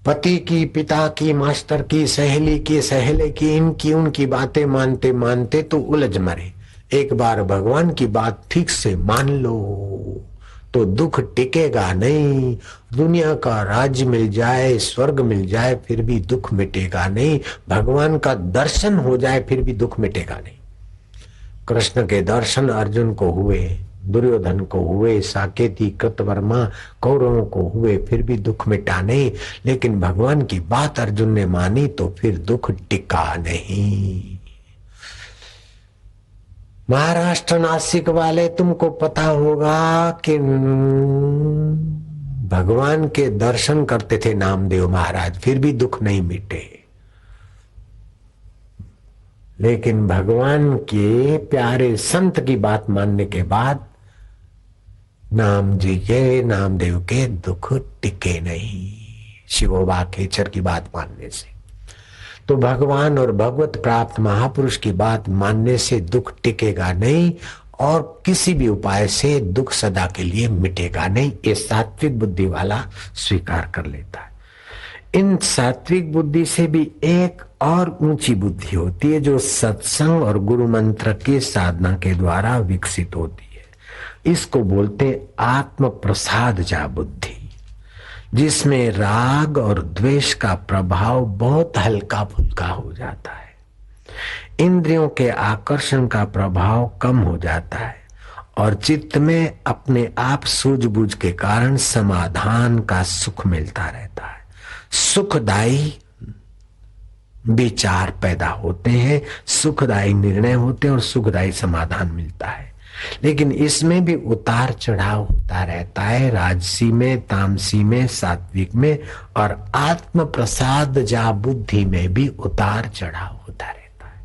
पति की, पिता की, मास्टर की, सहेली की, सहेले की, इनकी उनकी बातें मानते मानते तो उलझ मरे। एक बार भगवान की बात ठीक से मान लो तो दुख टिकेगा नहीं। दुनिया का राज्य मिल जाए, स्वर्ग मिल जाए, फिर भी दुख मिटेगा नहीं। भगवान का दर्शन हो जाए फिर भी दुख मिटेगा नहीं। कृष्ण के दर्शन अर्जुन को हुए, दुर्योधन को हुए, साकेती, कृतवर्मा, कौरवों को हुए, फिर भी दुख मिटा नहीं। लेकिन भगवान की बात अर्जुन ने मानी तो फिर दुख टिका नहीं। महाराष्ट्र नासिक वाले, तुमको पता होगा कि भगवान के दर्शन करते थे नामदेव महाराज, फिर भी दुख नहीं मिटे। लेकिन भगवान के प्यारे संत की बात मानने के बाद नाम जी के, नामदेव के दुख टिके नहीं, शिवोबा खेचर की बात मानने से। तो भगवान और भगवत प्राप्त महापुरुष की बात मानने से दुख टिकेगा नहीं और किसी भी उपाय से दुख सदा के लिए मिटेगा नहीं। ये सात्विक बुद्धि वाला स्वीकार कर लेता है। इन सात्विक बुद्धि से भी एक और ऊंची बुद्धि होती है जो सत्संग और गुरु मंत्र के साधना के द्वारा विकसित होती है। इसको बोलते हैं आत्म प्रसाद जा बुद्धि, जिसमें राग और द्वेष का प्रभाव बहुत हल्का फुल्का हो जाता है। इंद्रियों के आकर्षण का प्रभाव कम हो जाता है और चित्त में अपने आप सूझबूझ के कारण समाधान का सुख मिलता रहता है। सुखदायी विचार पैदा होते हैं, सुखदायी निर्णय होते हैं और सुखदायी समाधान मिलता है। लेकिन इसमें भी उतार चढ़ाव होता रहता है, राजसी में, तामसी में, सात्विक में, और आत्म प्रसाद जा बुद्धि में भी उतार चढ़ाव होता रहता है।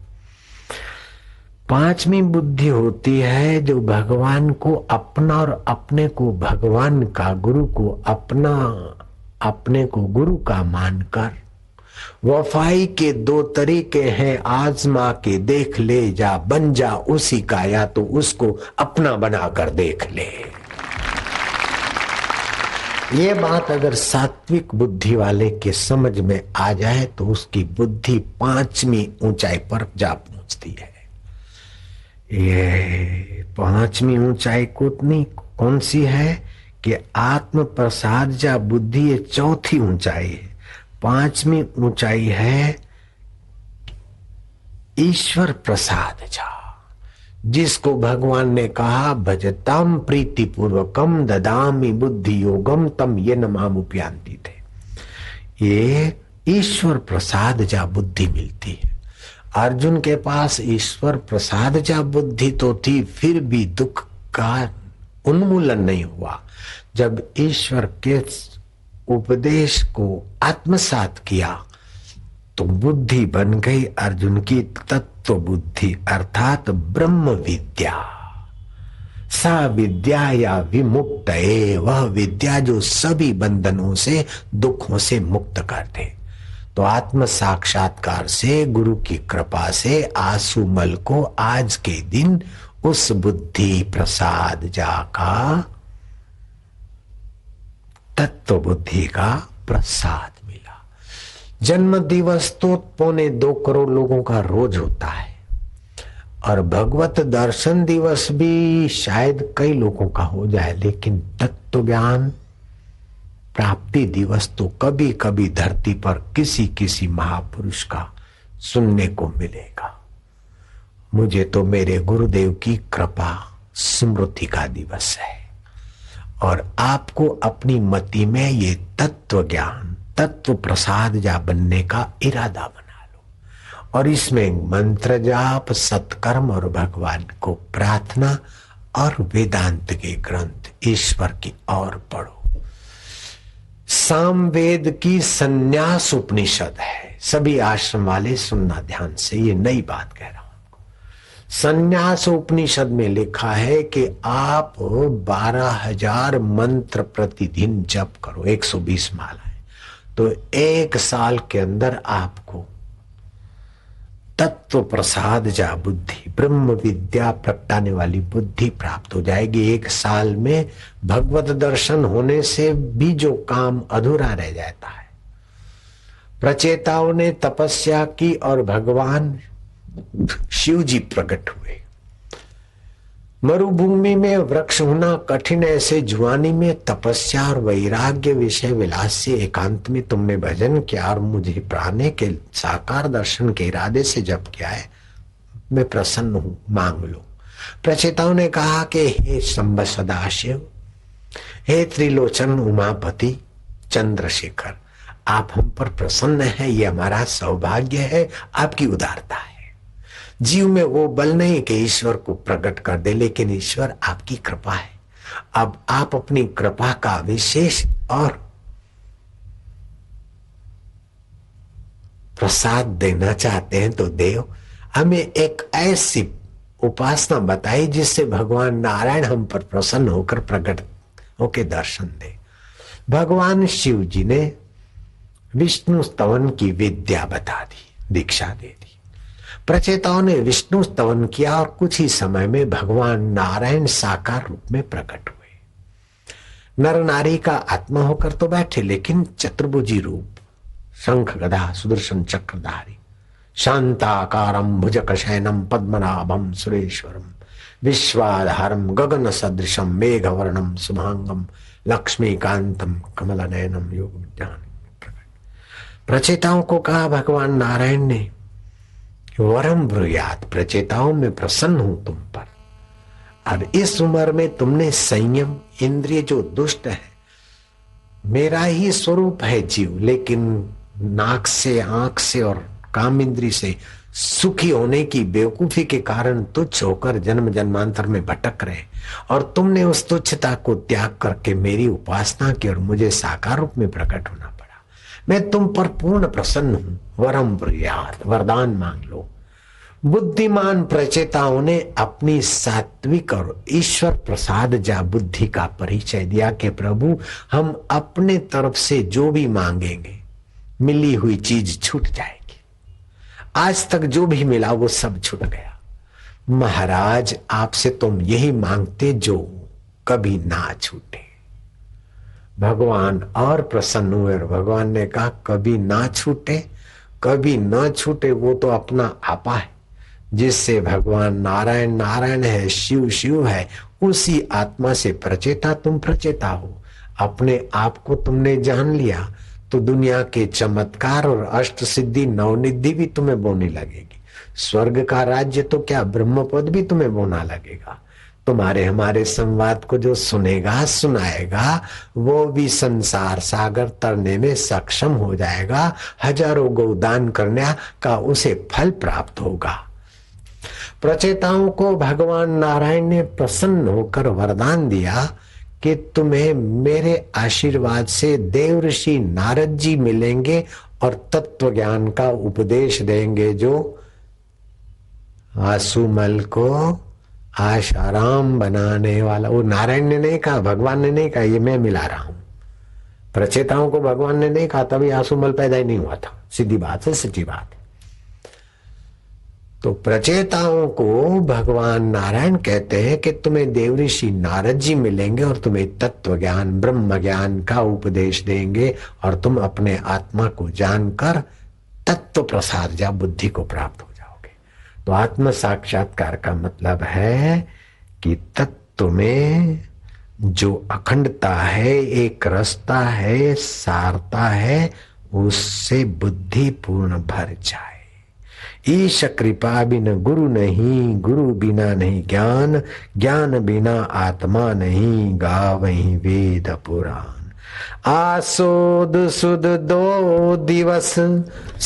पांचवी बुद्धि होती है जो भगवान को अपना और अपने को भगवान का, गुरु को अपना, अपने को गुरु का मानकर वफाई के दो तरीके हैं, आजमा के देख ले, जा बन जा उसी का, या तो उसको अपना बनाकर देख ले। ये बात अगर सात्विक बुद्धि वाले के समझ में आ जाए तो उसकी बुद्धि पांचवी ऊंचाई पर जा पहुंचती है। ये पांचवी ऊंचाई कौन सी है कि आत्म प्रसाद जा बुद्धि, ये चौथी ऊंचाई है। पांचवी ऊंचाई है ईश्वर प्रसाद जा, जिसको भगवान ने कहा भजताम प्रीति पूर्वकम ददामि बुद्धि योगम तम ये नमामुपयांति थे। ये ईश्वर प्रसाद जा बुद्धि मिलती है। अर्जुन के पास ईश्वर प्रसाद जा बुद्धि तो थी, फिर भी दुख का उन्मूलन नहीं हुआ। जब ईश्वर के उपदेश को आत्मसात किया तो बुद्धि बन गई अर्जुन की तत्व बुद्धि, अर्थात ब्रह्म विद्या। सा विद्या या विमुक्त, वह विद्या जो सभी बंधनों से, दुखों से मुक्त कर दे। तो आत्म साक्षात्कार से, गुरु की कृपा से आंसुमल को आज के दिन उस बुद्धि प्रसाद जाका, तत्व बुद्धि का प्रसाद मिला। जन्म दिवस तो 2.25 करोड़ लोगों का रोज होता है और भगवत दर्शन दिवस भी शायद कई लोगों का हो जाए, लेकिन तत्व ज्ञान प्राप्ति दिवस तो कभी कभी धरती पर किसी किसी महापुरुष का सुनने को मिलेगा। मुझे तो मेरे गुरुदेव की कृपा स्मृति का दिवस है और आपको अपनी मति में ये तत्व ज्ञान, तत्व प्रसाद जा बनने का इरादा बना लो और इसमें मंत्र जाप, सत्कर्म और भगवान को प्रार्थना और वेदांत के ग्रंथ ईश्वर की ओर पढ़ो। सामवेद की संन्यास उपनिषद है, सभी आश्रम वाले सुनना ध्यान से, ये नई बात कह रहा हूं आपको। संन्यास उपनिषद में लिखा है कि आप 12,000 मंत्र प्रतिदिन जप करो, 120 मालाएं, तो 1 साल के अंदर आपको तत्व प्रसाद जा बुद्धि, ब्रह्म विद्या प्रगटाने वाली बुद्धि प्राप्त हो जाएगी। 1 साल में भगवत दर्शन होने से भी जो काम अधूरा रह जाता है। प्रचेताओं ने तपस्या की और भगवान शिव जी प्रकट हुए। मरुभूमि में वृक्ष होना कठिन, ऐसे जुआनी में तपस्या और वैराग्य विषय विलास से एकांत में तुमने भजन किया और मुझे प्राणे के साकार दर्शन के इरादे से जप किया है, मैं प्रसन्न हूं, मांग लो। प्रचेताओं ने कहा कि हे शंभ सदाशिव, हे त्रिलोचन उमापति चंद्रशेखर, आप हम पर प्रसन्न हैं, ये हमारा सौभाग्य है, आपकी उदारता है। जीव में वो बल नहीं कि ईश्वर को प्रकट कर दे, लेकिन ईश्वर आपकी कृपा है। अब आप अपनी कृपा का विशेष और प्रसाद देना चाहते हैं तो देव, हमें एक ऐसी उपासना बताई जिससे भगवान नारायण हम पर प्रसन्न होकर प्रकट होकर दर्शन दे। भगवान शिव जी ने विष्णु स्तवन की विद्या बता दी, दीक्षा दे दी। प्रचेताओं ने विष्णु स्तवन किया और कुछ ही समय में भगवान नारायण साकार रूप में प्रकट हुए। नर नारी का आत्मा होकर तो बैठे, लेकिन चतुर्भुजी रूप, शंख गदा सुदर्शन चक्रधारी, शांताकारं भुजगशयनं पद्मनाभं सुरेश्वरं विश्वाधारं गगन सदृशं मेघवर्णं शुभांगं लक्ष्मीकांतं कमलनयनं योग विज्ञान प्रकट। प्रचेताओं को कहा भगवान नारायण ने, वरम ब्रूयात, प्रचेताओं में प्रसन्न हूं तुम पर, और इस उम्र में तुमने संयम, इंद्रिय जो दुष्ट है, मेरा ही स्वरूप है जीव, लेकिन नाक से, आंख से और काम इंद्री से सुखी होने की बेवकूफी के कारण तुच्छ होकर जन्म जन्मांतर में भटक रहे, और तुमने उस तुच्छता को त्याग करके मेरी उपासना की और मुझे साकार रूप में प्रकट होना पड़ा। मैं तुम पर पूर्ण प्रसन्न हूं, वरम ब्रूयात, वरदान मांग लो। बुद्धिमान प्रचेताओं ने अपनी सात्विक और ईश्वर प्रसाद जा बुद्धि का परिचय दिया कि प्रभु, हम अपने तरफ से जो भी मांगेंगे मिली हुई चीज छूट जाएगी। आज तक जो भी मिला वो सब छूट गया। महाराज, आपसे तुम यही मांगते जो कभी ना छूटे। भगवान और प्रसन्न हुए और भगवान ने कहा, कभी ना छूटे, कभी ना छूटे, वो तो अपना आपा है, जिससे भगवान नारायण नारायण है, शिव शिव है, उसी आत्मा से प्रचेता तुम प्रचेता हो। अपने आप को तुमने जान लिया तो दुनिया के चमत्कार और अष्ट सिद्धि नवनिधि भी तुम्हें बोने लगेगी। स्वर्ग का राज्य तो क्या, ब्रह्म पद भी तुम्हें बोना लगेगा। तुम्हारे हमारे संवाद को जो सुनेगा सुनाएगा, वो भी संसार सागर तरने में सक्षम हो जाएगा। हजारों गौदान करने का उसे फल प्राप्त होगा। प्रचेताओं को भगवान नारायण ने प्रसन्न होकर वरदान दिया कि तुम्हें मेरे आशीर्वाद से देव ऋषि नारद जी मिलेंगे और तत्व ज्ञान का उपदेश देंगे, जो आसुमल को आशाराम बनाने वाला। वो नारायण ने नहीं कहा, भगवान ने नहीं कहा, ये मैं मिला रहा हूं। प्रचेताओं को भगवान ने नहीं कहा, तभी आसुमल पैदा ही नहीं हुआ था। सीधी बात है, सच्ची बात है। तो प्रचेताओं को भगवान नारायण कहते हैं कि तुम्हें देवऋषि नारद जी मिलेंगे और तुम्हें तत्व ज्ञान, ब्रह्म ज्ञान का उपदेश देंगे, और तुम अपने आत्मा को जानकर तत्व प्रसाद जा बुद्धि को प्राप्त हो जाओगे। तो आत्म साक्षात्कार का मतलब है कि तत्व में जो अखंडता है, एक रसता है, सारता है, उससे बुद्धि पूर्ण भर जाए। ईश कृपा बिन गुरु नहीं, गुरु बिना नहीं ज्ञान, ज्ञान बिना आत्मा नहीं, गावहीं वेद पुराण। आसोद सुद 2 दिवस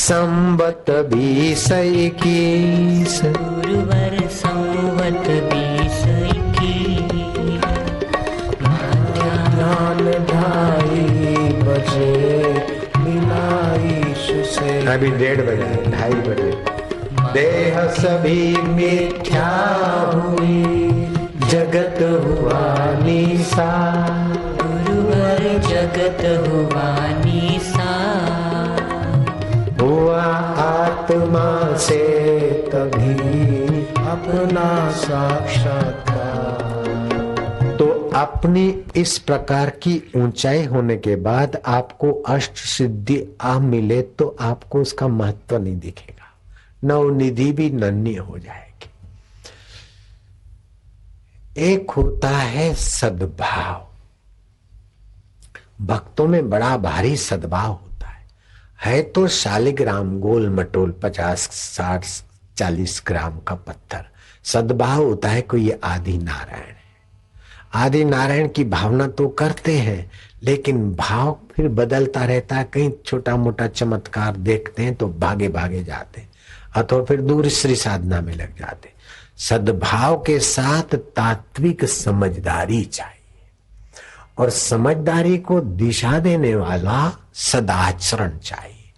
संबत 20-21 गुरुवर संवत 20-21 ध्यान 2:30 बजे मिलाइश से अभी 1:30 बजे 2:30 बजे देह सभी मिथ्या हुई जगत हुआ निसा गुरुवर जगत हुआ निसा हुआ आत्मा से तभी अपना साक्षात्कार। तो अपनी इस प्रकार की ऊंचाई होने के बाद आपको अष्ट सिद्धि आ मिले तो आपको उसका महत्व नहीं दिखेगा, नवनिधि भी नन्ही हो जाएगी। एक होता है सद्भाव, भक्तों में बड़ा भारी सद्भाव होता है तो शालिग्राम गोल मटोल 50-60-40 ग्राम का पत्थर। सद्भाव होता है कोई ये आदि नारायण है, आदि नारायण की भावना तो करते हैं लेकिन भाव फिर बदलता रहता है। कहीं छोटा मोटा चमत्कार देखते हैं तो भागे भागे जाते हैं अथवा फिर दूसरी साधना में लग जाते। सद्भाव के साथ तात्विक समझदारी चाहिए और समझदारी को दिशा देने वाला सदाचरण चाहिए।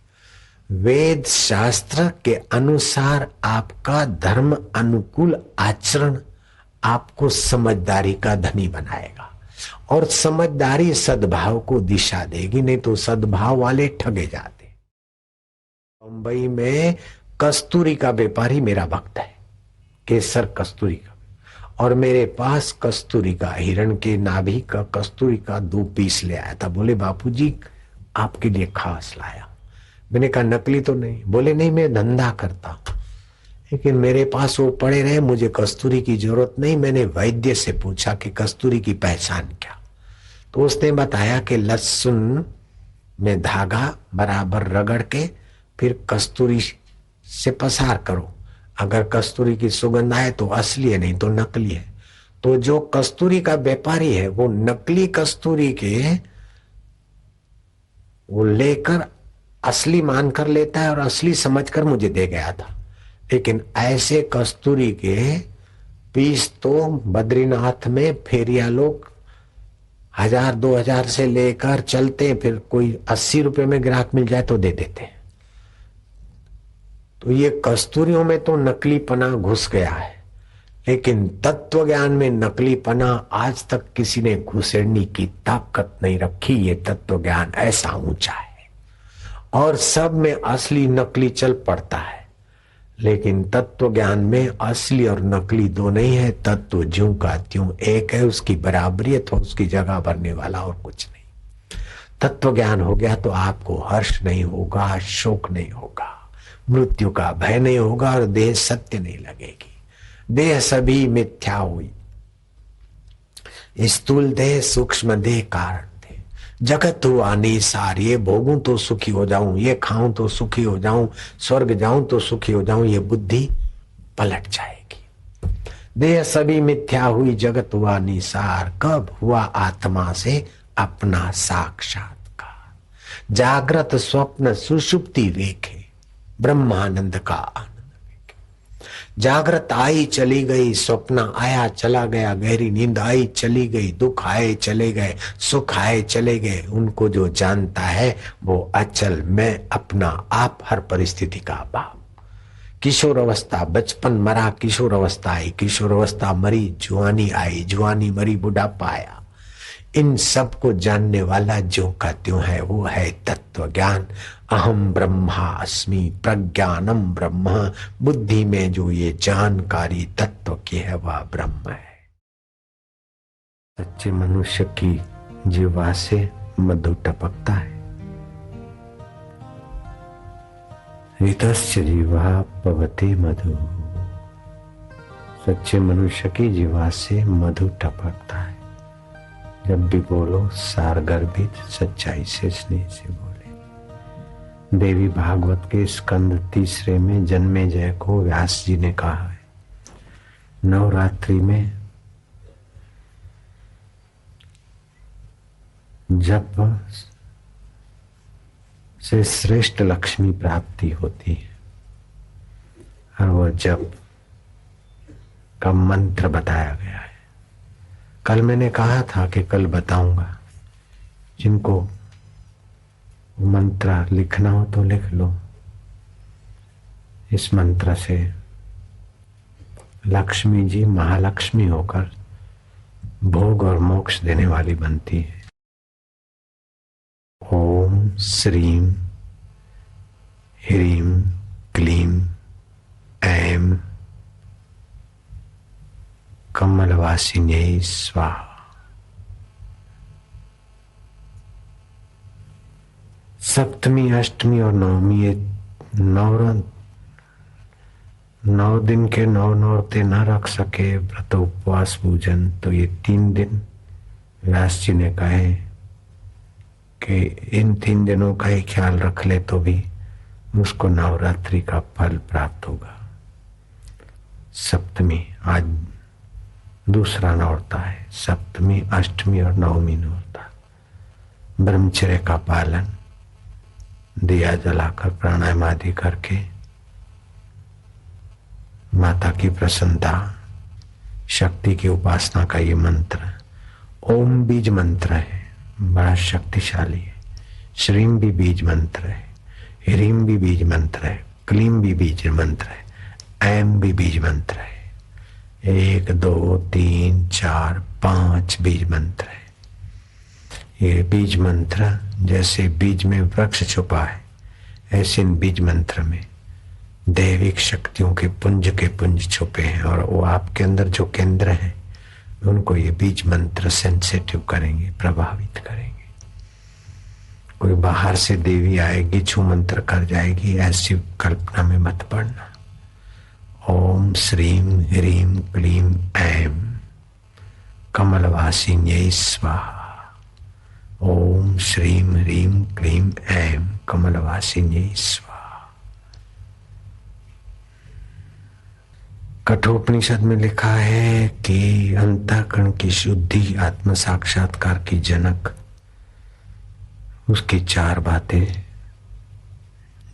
वेद शास्त्र के अनुसार आपका धर्म अनुकूल आचरण आपको समझदारी का धनी बनाएगा और समझदारी सद्भाव को दिशा देगी, नहीं तो सद्भाव वाले ठगे जाते। मुंबई में कस्तूरी का व्यापारी मेरा भक्त है, केसर कस्तूरी का, और मेरे पास कस्तूरी का हिरण के नाभि का कस्तूरी का 2 पीस ले आया था। बोले बापूजी आपके लिए खास लाया। मैंने कहा नकली तो नहीं? बोले नहीं मैं धंधा करता हूं लेकिन मेरे पास वो पड़े रहे, मुझे कस्तूरी की जरूरत नहीं। मैंने वैद्य से पूछा कि कस्तूरी की पहचान क्या, तो उसने बताया कि लहसुन में धागा बराबर रगड़ के फिर कस्तूरी से पसार करो, अगर कस्तूरी की सुगंध आए तो असली है, नहीं तो नकली है। तो जो कस्तूरी का व्यापारी है वो नकली कस्तूरी के वो लेकर असली मानकर लेता है और असली समझकर मुझे दे गया था। लेकिन ऐसे कस्तूरी के पीस तो बद्रीनाथ में फेरिया लोग 1000-2000 से लेकर चलते हैं, फिर कोई 80 रुपए में ग्राहक मिल जाए तो दे देते हैं। तो ये कस्तूरियों में तो नकलीपना घुस गया है, लेकिन तत्व ज्ञान में नकलीपना आज तक किसी ने घुसेड़ने की ताकत नहीं रखी। ये तत्व ज्ञान ऐसा ऊंचा है और सब में असली नकली चल पड़ता है, लेकिन तत्व ज्ञान में असली और नकली दो नहीं है। तत्व ज्यों का त्यों एक है, उसकी बराबरी अथवा उसकी जगह भरने वाला और कुछ नहीं। तत्व ज्ञान हो गया तो आपको हर्ष नहीं होगा, शोक नहीं होगा, मृत्यु का भय नहीं होगा और देह सत्य नहीं लगेगी। देह सभी मिथ्या हुई, स्थूल देह सूक्ष्म देह कारण थे। जगत हुआ निसार, ये भोगूं तो सुखी हो जाऊं, ये खाऊं तो सुखी हो जाऊं, स्वर्ग जाऊं तो सुखी हो जाऊं, ये बुद्धि पलट जाएगी। देह सभी मिथ्या हुई, जगत हुआ निसार, कब हुआ आत्मा से अपना साक्षात्कार। जागृत स्वप्न सुषुप्ति वेखे, ब्रह्मानंद का आनंद। जागृत आई चली गई, स्वप्न आया चला गया, गहरी नींद आई चली गई, दुख आए चले गए, सुख आए चले गए। उनको जो जानता है वो अचल मैं अपना आप, हर परिस्थिति का बाप। किशोर अवस्था बचपन मरा, किशोर अवस्था आई, किशोर अवस्था मरी, जुआनी आई, जुआनी मरी, बुढ़ापा आया। इन सब को जानने वाला जो का त्यों है वो है तत्व ज्ञान। अहम ब्रह्मास्मि, प्रज्ञानम ब्रह्म। बुद्धि में जो ये जानकारी तत्व की है वह ब्रह्म है। सच्चे मनुष्य की जीवा से मधु टपकता है। ऋतस्य जीवा पवते मधु। सच्चे मनुष्य की जीवा से मधु टपकता है। जब भी बोलो सार गर्भित सच्चाई से स्नेह से बोले। देवी भागवत के स्कंद 3 में जन्मेजय को व्यास जी ने कहा है, नवरात्रि में जप से श्रेष्ठ लक्ष्मी प्राप्ति होती है। और वो जप का मंत्र बताया गया है। कल मैंने कहा था कि कल बताऊंगा, जिनको मंत्र लिखना हो तो लिख लो। इस मंत्र से लक्ष्मी जी महालक्ष्मी होकर भोग और मोक्ष देने वाली बनती है। ओम श्रीम ह्रीम क्लीम ऐं कमलवासिन्यै स्वाहा। सप्तमी, अष्टमी और नवमी, ये 9 दिन के 9 नौरते न रख सके व्रत उपवास पूजन, तो ये 3 दिन व्यास जी ने कहे कि इन 3 दिनों का ही ख्याल रख ले तो भी उसको नवरात्रि का फल प्राप्त होगा। सप्तमी आज दूसरा नौरता है, सप्तमी, अष्टमी और नवमी नौरता। ब्रह्मचर्य का पालन, दिया जलाकर प्राणायाम आदि करके माता की प्रसन्नता, शक्ति की उपासना का ये मंत्र ओम बीज मंत्र है, बड़ा शक्तिशाली है। श्रीम भी बीज मंत्र है, ह्रीम भी बीज मंत्र है, क्लीम भी बीज मंत्र है, ऐम भी बीज मंत्र है। 1 2 3 4 5 बीज मंत्र है। ये बीज मंत्र जैसे बीज में वृक्ष छुपा है, ऐसे इन बीज मंत्र में दैविक शक्तियों के पुंज छुपे हैं। और वो आपके अंदर जो केंद्र हैं उनको ये बीज मंत्र सेंसिटिव करेंगे, प्रभावित करेंगे। कोई बाहर से देवी आएगी, छू मंत्र कर जाएगी, ऐसी कल्पना में मत पड़ना। ओम श्रीम ह्रीम क्लीम ऐं कमलवासिन्यै स्वाहा। ओम श्रीम ह्रीम क्लीम ऐं कमलवासिन्यै स्वाहा। कठोपनिषद में लिखा है कि अंतःकरण की शुद्धि आत्म साक्षात्कार की जनक, उसकी 4 बातें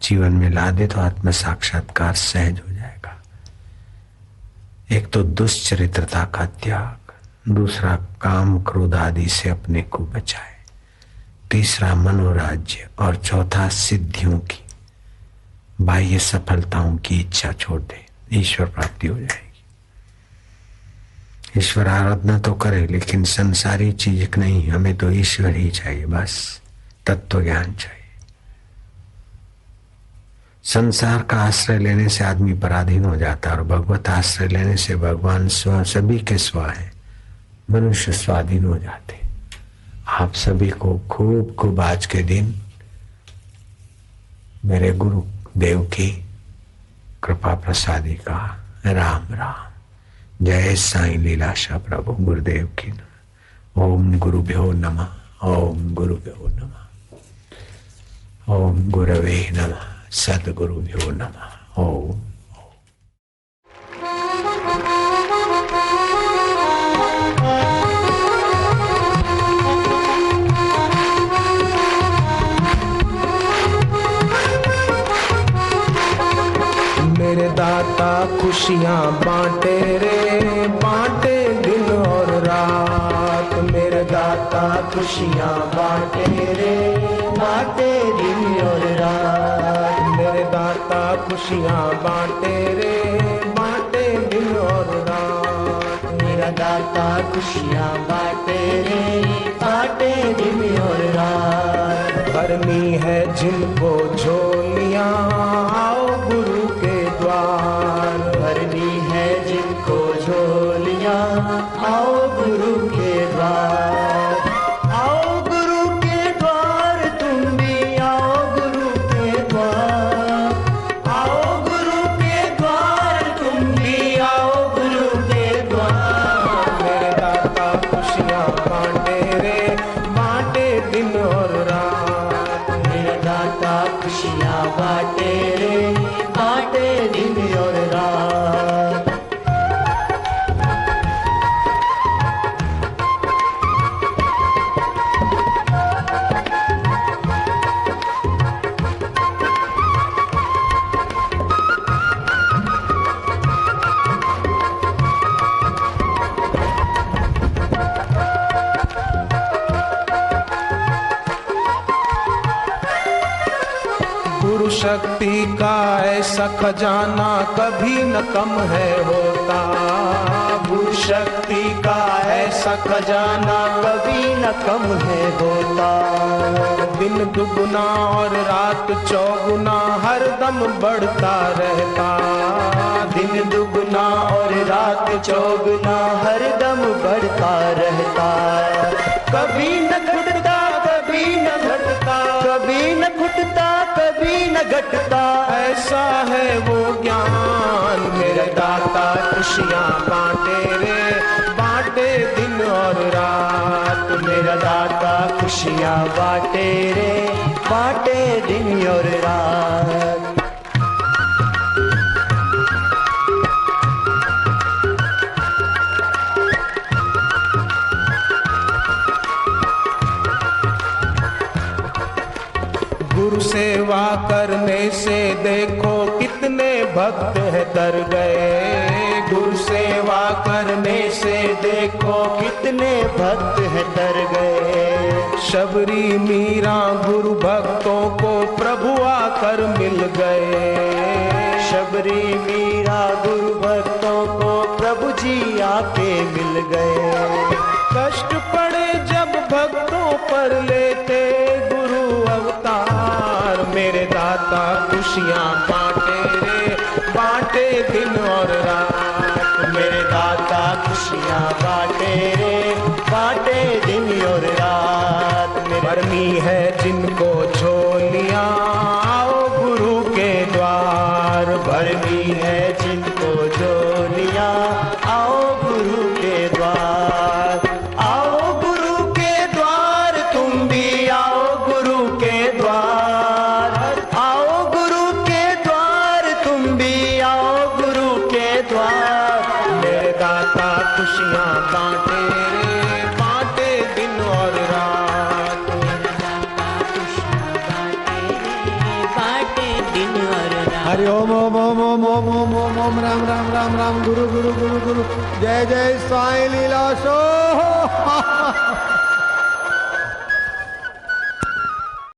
जीवन में ला दे तो आत्म साक्षात्कार सहज हो जाएगा। एक तो दुष्चरित्रता का त्याग, दूसरा काम क्रोध आदि से अपने को बचाए, तीसरा मनोराज्य, और चौथा सिद्धियों की, बाह्य सफलताओं की इच्छा छोड़ दे, ईश्वर प्राप्ति हो जाएगी। ईश्वर आराधना तो करे लेकिन संसारी चीज नहीं, हमें तो ईश्वर ही चाहिए, बस तत्व ज्ञान चाहिए। संसार का आश्रय लेने से आदमी पराधीन हो जाता है और भगवत आश्रय लेने से भगवान स्व, सभी के स्व है, मनुष्य स्वाधीन हो जाते। आप सभी को खूब खूब आज के दिन मेरे गुरु देव की कृपा प्रसादी का राम राम। जय साईं लीलाशाह प्रभु गुरुदेव की नमः। ओम गुरुभ्यो नमः। ओम गुरुभ्यो नमः। ओम गुरवे नमः। सद्गुरुभ्यो नमः। ओम। मेरे दाता खुशियाँ बांटे रे, बांटे दिन और रात। मेरे दाता खुशियाँ बांटे रे, बांटे दिन और रात। मेरे दाता खुशियाँ बांटे रे, बांटे दिन और रात। मेरा दाता खुशियाँ बांटे रे, बांटे दिन और रात। भरनी है जिनको झोलियाँ, आओ गुरु के द्वार। भरनी है जिनको झोलियाँ, आओ गुरु के द्वार। आओ गुरु के द्वार, तुम भी आओ गुरु के द्वार। आओ गुरु के द्वार। शक्ति का ऐसा खजाना कभी न कम है होता। गुरु शक्ति का ऐसा खजाना कभी न कम है होता। दिन दुगुना और रात चौगुना हरदम बढ़ता रहता। दिन दुगुना और रात चौगुना हरदम बढ़ता रहता। कभी न घटता कभी न घटता, कभी न घटता कभी न घटता। ऐसा है वो ज्ञान मेरे दाता खुशियाँ बांटे रे, बांटे दिन और रात। मेरा दाता खुशियाँ बांटे रे, बांटे दिन और रात। गुरु सेवा करने से देखो कितने भक्त है तर गए। गुरु सेवा करने से देखो कितने भक्त है तर गए। शबरी मीरा गुरु भक्तों को प्रभु आकर मिल गए। शबरी मीरा गुरु भक्तों को प्रभु जी आके मिल गए। कष्ट पड़े जब भक्तों पर लेते गुरु अवतार। मेरे दाता खुशियाँ बांटे रे, बांटे दिन और रात। मेरे दाता खुशियाँ बांटे रे, बांटे दिन और रात। भरनी है जिनको झोलियाँ आओ गुरु के द्वार। भरनी है जिनको झोलियाँ आओ गुरु के द्वार। आओ गुरु के द्वार तुम भी आओ गुरु के द्वार। आओ गुरु के द्वार तुम भी आओ गुरु के द्वार। मेरे दाता खुशियाँ बांटे रे, बांटे दिन और रात। बाटे दिन और रात। हरि ओम ओम ओम ओम ओम ओम ओम ओम राम राम राम राम। गुरु गुरु गुरु गुरु। जय जय साईं लीला सो।